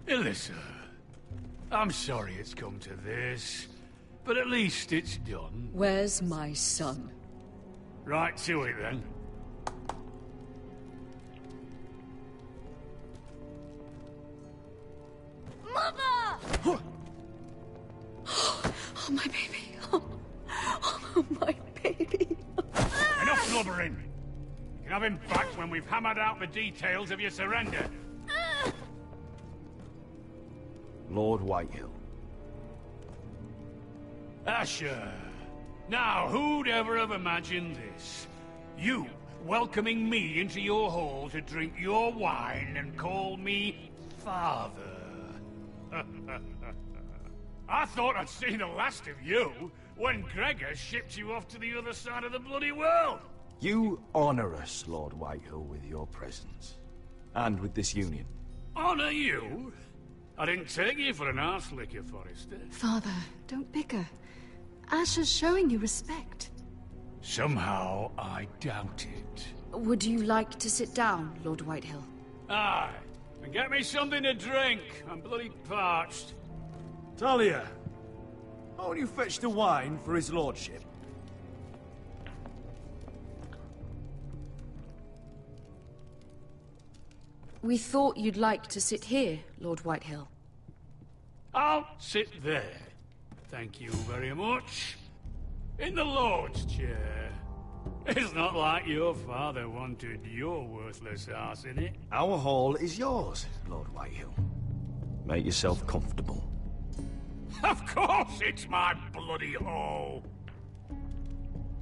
Alyssa, I'm sorry it's come to this, but at least it's done. Where's my son? Right to it, then. Mother! Oh, my baby. Oh, my baby. Enough blubbering. You can have him back when we've hammered out the details of your surrender. Lord Whitehill. Asher. Now, who'd ever have imagined this? You welcoming me into your hall to drink your wine and call me father. I thought I'd seen the last of you when Gregor shipped you off to the other side of the bloody world. You honor us, Lord Whitehill, with your presence. And with this union. Honor you? I didn't take you for an arse licker, Forrester. Father, don't bicker. Asher's showing you respect. Somehow, I doubt it. Would you like to sit down, Lord Whitehill? Aye. And get me something to drink. I'm bloody parched. Talia, won't you fetch the wine for his lordship? We thought you'd like to sit here, Lord Whitehill. I'll sit there. Thank you very much. In the Lord's chair. It's not like your father wanted your worthless ass in it. Our hall is yours, Lord Whitehill. Make yourself comfortable. Of course it's my bloody hall.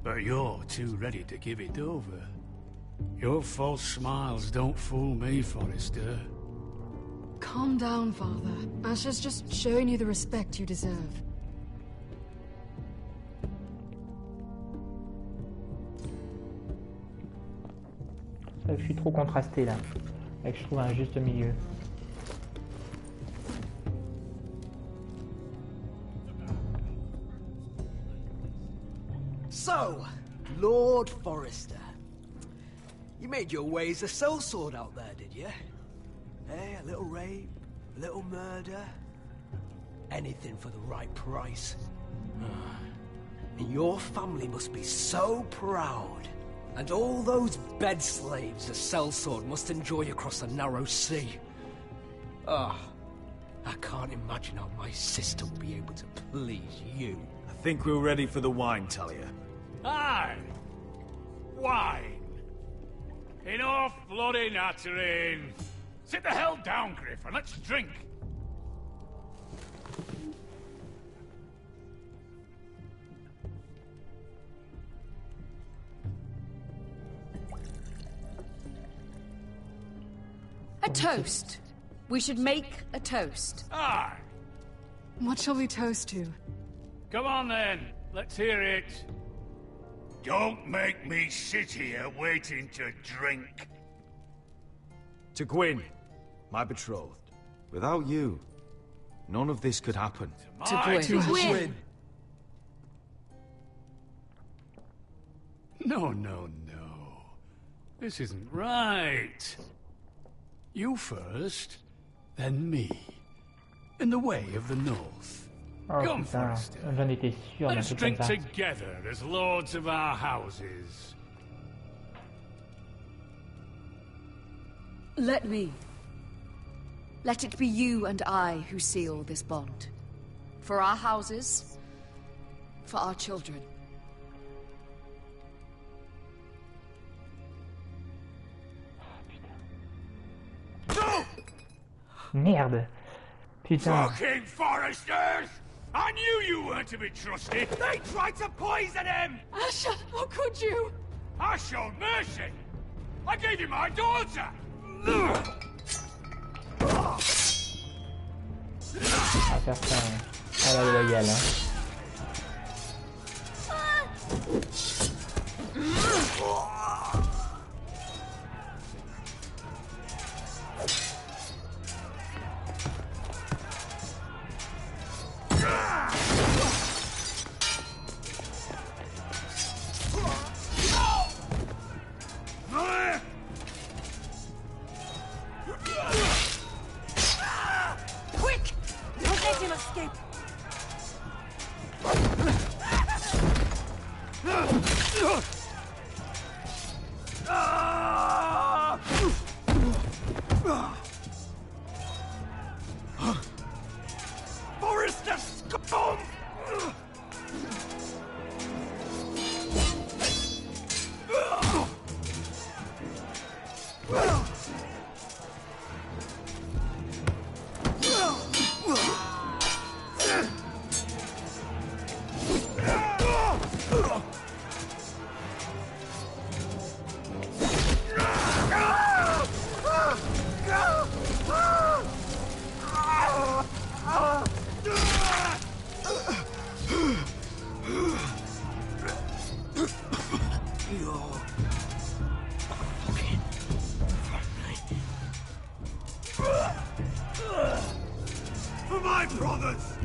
But you're too ready to give it over. Your false smiles don't fool me, Forrester. Calm down, Father. Asher's just showing you the respect you deserve. Je suis trop contrasté là. Et je trouve un juste milieu. So, Lord Forrester. You made your way as a sellsword out there, did you? Eh, a little rape, a little murder. Anything for the right price. And your family must be so proud. And all those bed slaves a sellsword must enjoy across the narrow sea. Ah, I can't imagine how my sister will be able to please you. I think we're ready for the wine, Talia. Aye. Wine. Enough bloody nattering. Sit the hell down, Griff, and let's drink. toast. We should make a toast. Aye. What shall we toast to? Come on then. Let's hear it. Don't make me sit here waiting to drink. To Gwyn, my betrothed. Without you, none of this could happen. To Gwyn. To Gwyn. No, no, no. This isn't right. You first, then me. In the way of the North. Oh Come, putain, Forrester. j'en étais sûr d'un Let's truc drink comme ça. together as lords of our houses. Let me. Let it be you and I who seal this bond. For our houses, for our children. Merde. Putain. Fucking Forresters! I knew you weren't to be trusted! They tried to poison him! Asher, how could you? I showed mercy! I gave you my daughter! On va faire ça à la loyale. Hein. Quick! Don't let him escape! Forrester scum! For my brothers!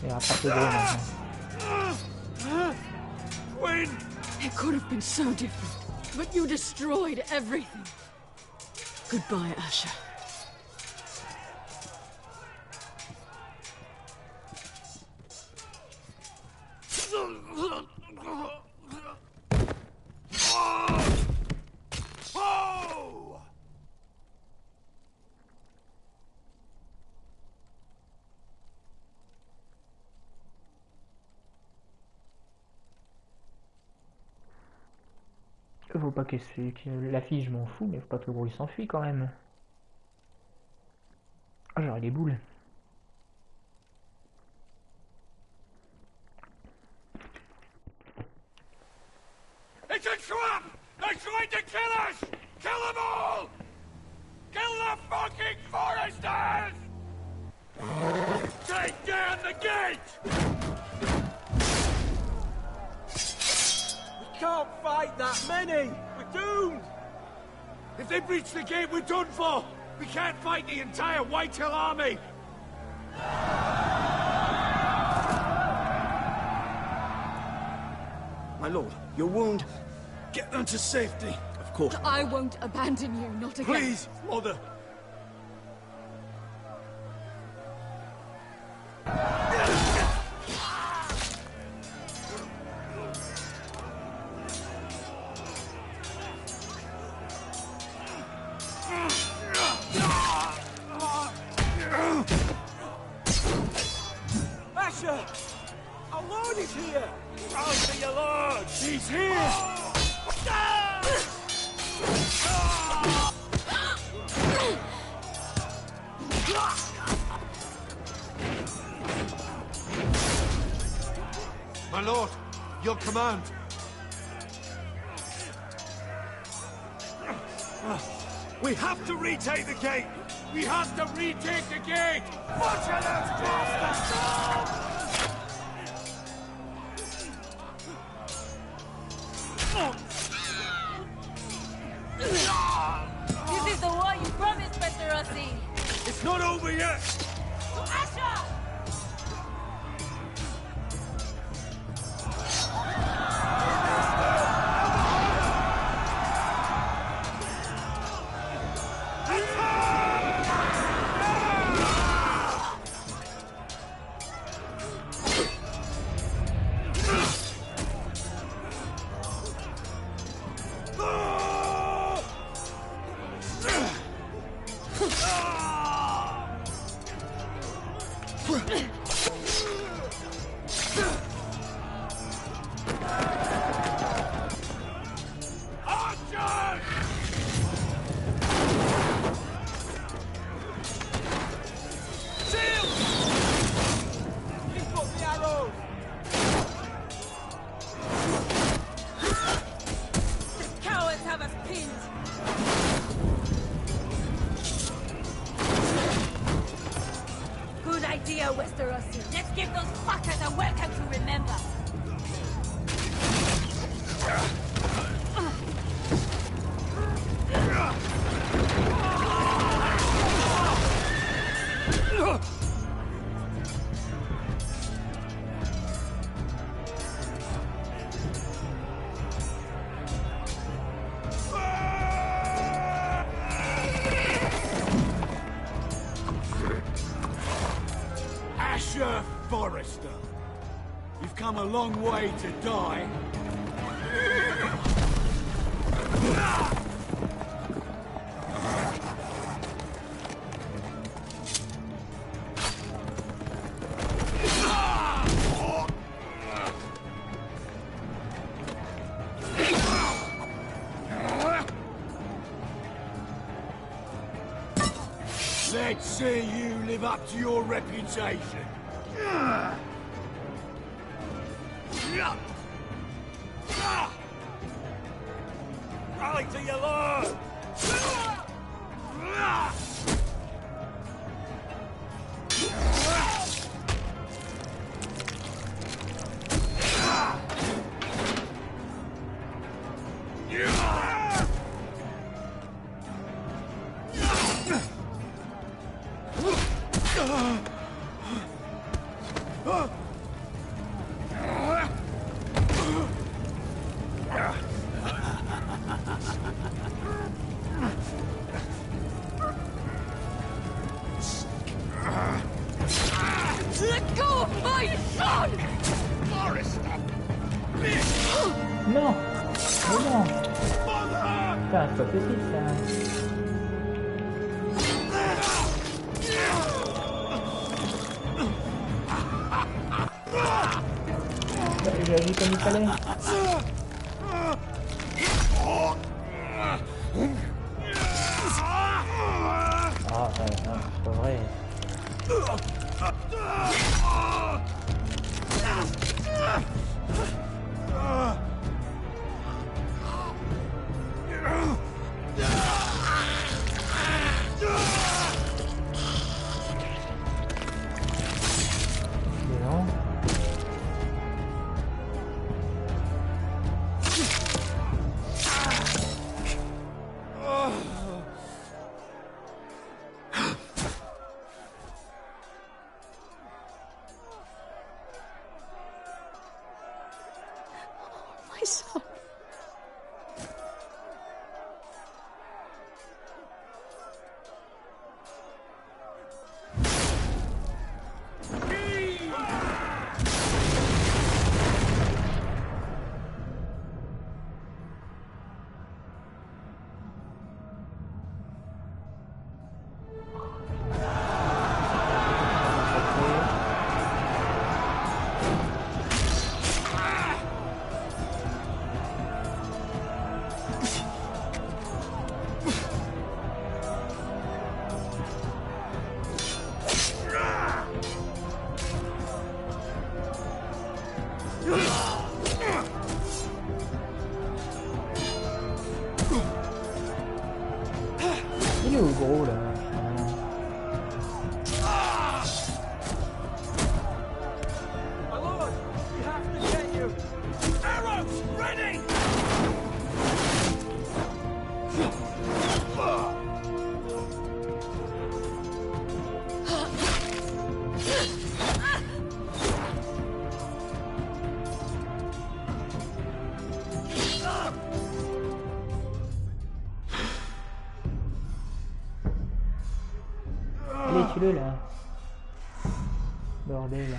Il rattrape le gros maintenant. Gwyn! It could have been so different, but you destroyed everything. Goodbye, Asher. Oh! Faut pas que la fille, je m'en fous, mais faut pas que le gros il s'enfuit quand même. Ah, j'aurais les boules. It's a trap! They're trying to kill us! Kill them all! Kill the fucking Foresters! Take down the gate! We can't fight that many! We're doomed! If they breach the gate, we're done for! We can't fight the entire Whitehill army! My lord, your wound... Get them to safety! Of course. I won't abandon you, not again. Please, mother! Asher! Our lord is here! I'll see your lord! He's here! My lord, your command. We have to retake the gate! We have to retake the gate! Watch out, bastards! This is the war you promised, Mr. Rossi! It's not over yet! To Asher! Let's give those fuckers a welcome to remember. Forrester, you've come a long way to die. Let's see you live up to your reputation. Rally to your lord! Let go of my son! Forrester! Non! Mais non! Putain, c'est pas possible ça! J'ai agi comme il fallait. Ah, non, c'est pas vrai. My son. petit ou gros là? My lord, we have to get you. Arrows ready. Allez, tue-le là. Bordel.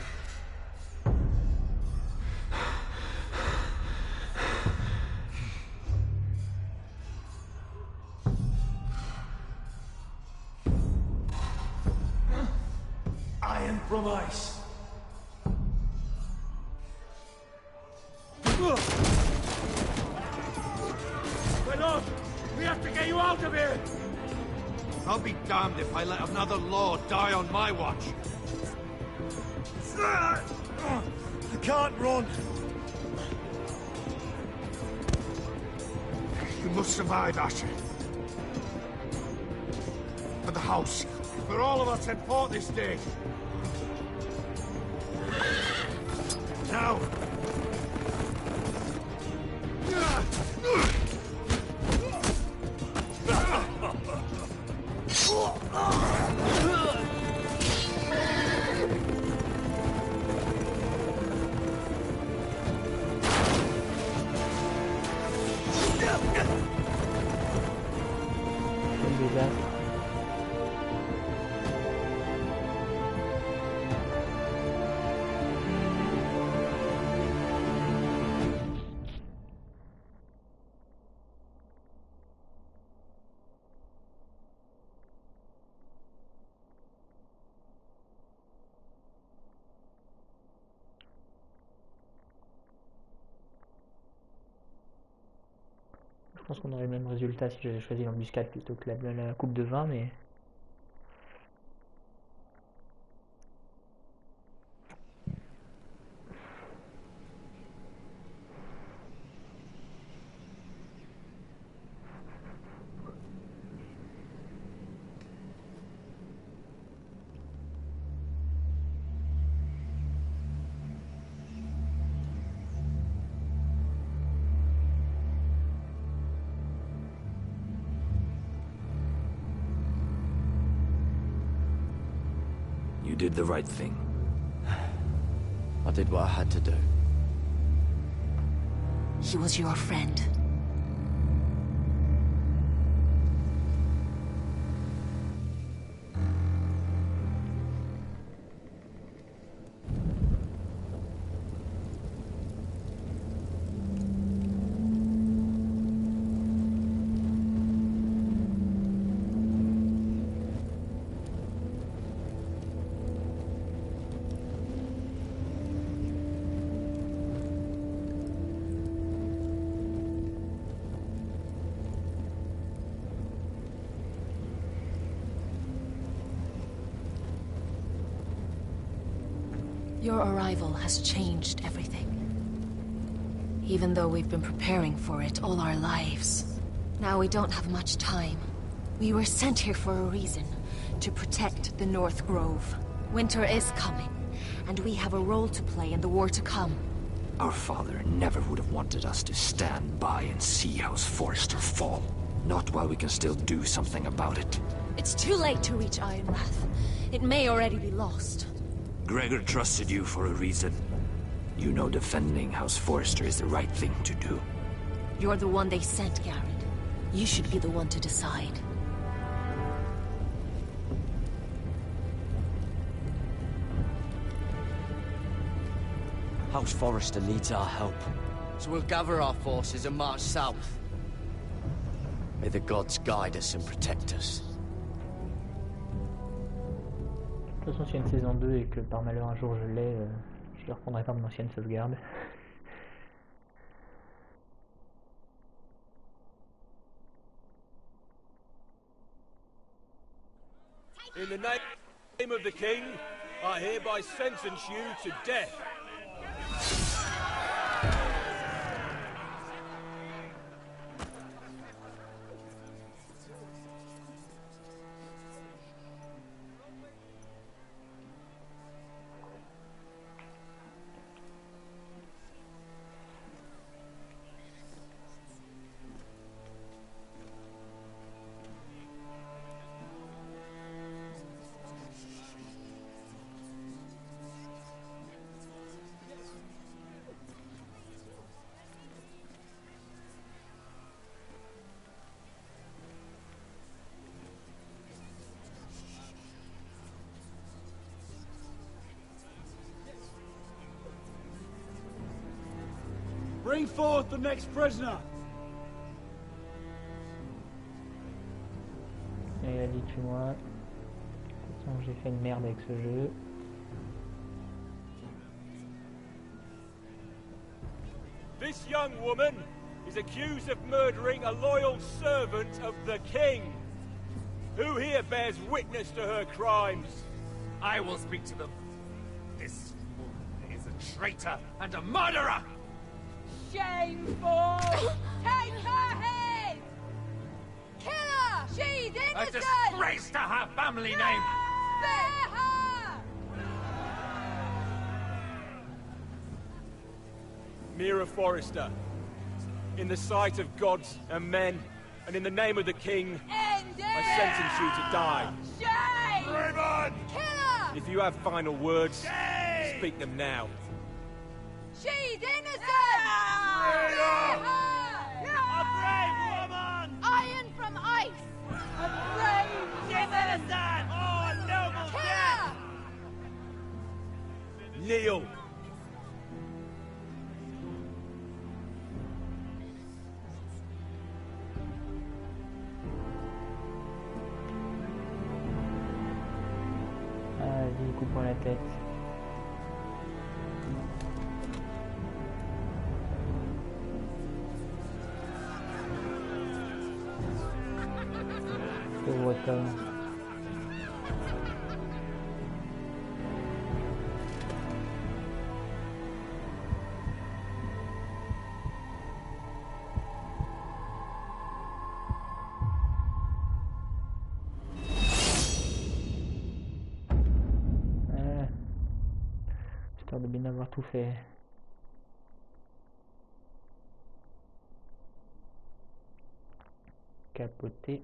Iron from ice. My lord, we have to get you out of here. I'll be damned if I let another lord die on my watch. I can't run. You must survive, Asher. For the house. For all of us had fought this day. Now. Quel désastre. Je pense qu'on aurait le même résultat si j'avais choisi l'embuscade plutôt que la coupe de vin, mais... You did the right thing. I did what I had to do. He was your friend. Your arrival has changed everything. Even though we've been preparing for it all our lives. Now we don't have much time. We were sent here for a reason. To protect the North Grove. Winter is coming, and we have a role to play in the war to come. Our father never would have wanted us to stand by and see House Forrester fall. Not while we can still do something about it. It's too late to reach Ironrath. It may already be lost. Gregor trusted you for a reason. You know defending House Forrester is the right thing to do. You're the one they sent, Garrett. You should be the one to decide. House Forrester needs our help. So we'll gather our forces and march south. May the gods guide us and protect us. De toute façon, s'il y a une saison 2 et que par malheur un jour je l'ai, je ne reprendrai pas mon ancienne sauvegarde. In the name of the king, I hereby sentence you to death. Bring forth the next prisoner. Et allez, tue-moi. De toute façon, j'ai fait une merde avec ce jeu. This young woman is accused of murdering a loyal servant of the king. Who here bears witness to her crimes? I will speak to them. This woman is a traitor and a murderer! Shameful! Take her head! Kill her! She's A innocent! disgrace to her family name! Spare her! Mira Forrester, in the sight of gods and men, and in the name of the king, End it! I sentence you to die. Shame! Raymond! Kill her! If you have final words, speak them now. She's innocent! Spare her! A brave woman! Iron from ice! A brave She's innocent! Oh, a noble Kill death! her! Kneel! Vas-y, coupe-moi la tête. Pauvre Tom. J'espère de bien avoir tout fait. Capoté.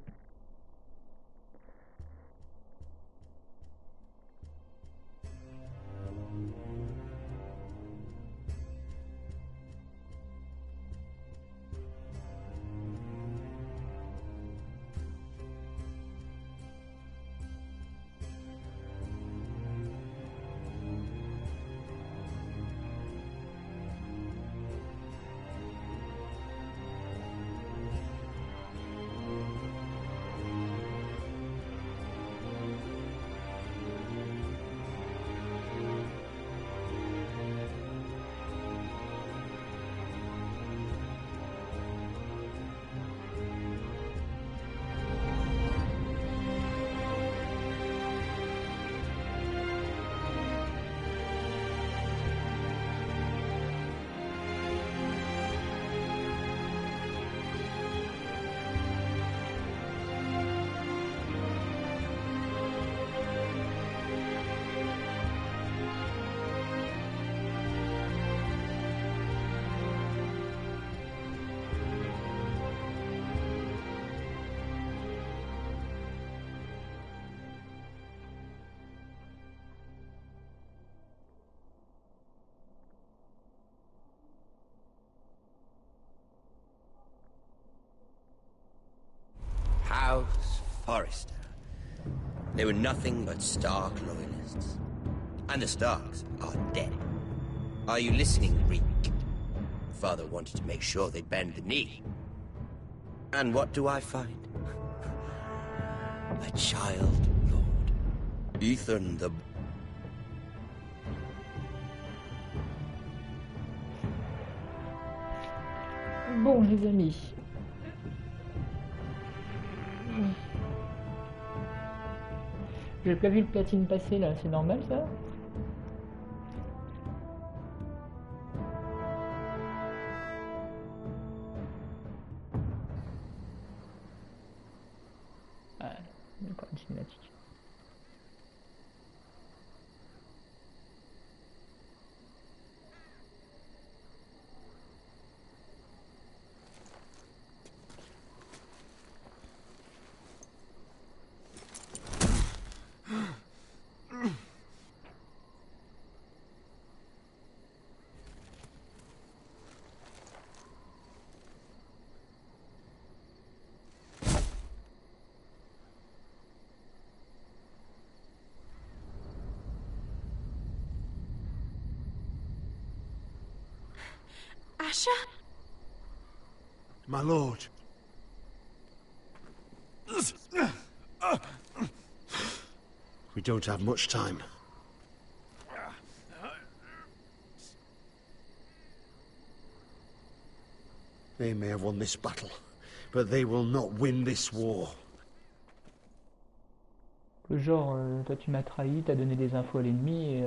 House Forrester. They were nothing but Stark loyalists. And the Starks are dead. Are you listening, Reek? Father wanted to make sure they bend the knee. And what do I find? A child lord. Ethan the... Bon, les amis. J'ai pas vu le platine passer là, c'est normal ça? Ah, d'accord, une cinématique. Asher? My lord. We don't have much time. They may have won this battle, but they will not win this war. Genre, toi tu m'as trahi, t'as donné des infos à l'ennemi et...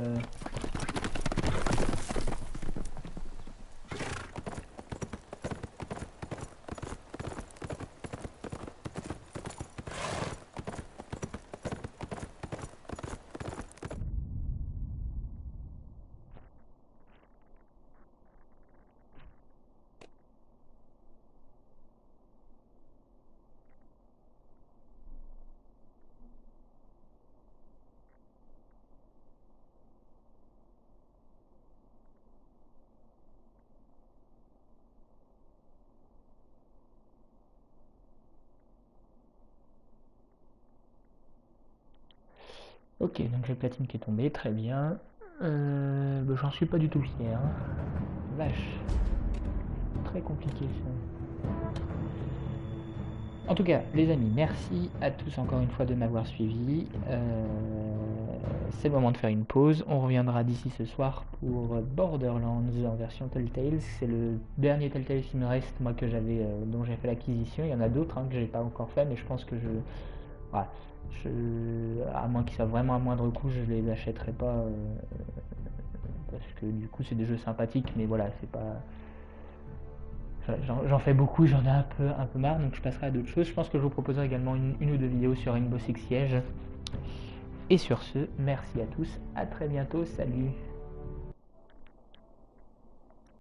Ok, donc j'ai platine qui est tombée, très bien. J'en suis pas du tout fier. Vache. Très compliqué ça. En tout cas, les amis, merci à tous encore une fois de m'avoir suivi. C'est le moment de faire une pause. On reviendra d'ici ce soir pour Borderlands en version Telltale. C'est le dernier Telltale qui me reste, moi, que j'avais, dont j'ai fait l'acquisition. Il y en a d'autres que j'ai pas encore fait, mais je pense que voilà, à moins qu'ils soient vraiment à moindre coût, je les achèterai pas parce que du coup c'est des jeux sympathiques, mais voilà, c'est pas. J'en fais beaucoup, j'en ai un peu marre, donc je passerai à d'autres choses. Je pense que je vous proposerai également une ou deux vidéos sur Rainbow Six Siege. Et sur ce, merci à tous, à très bientôt, salut.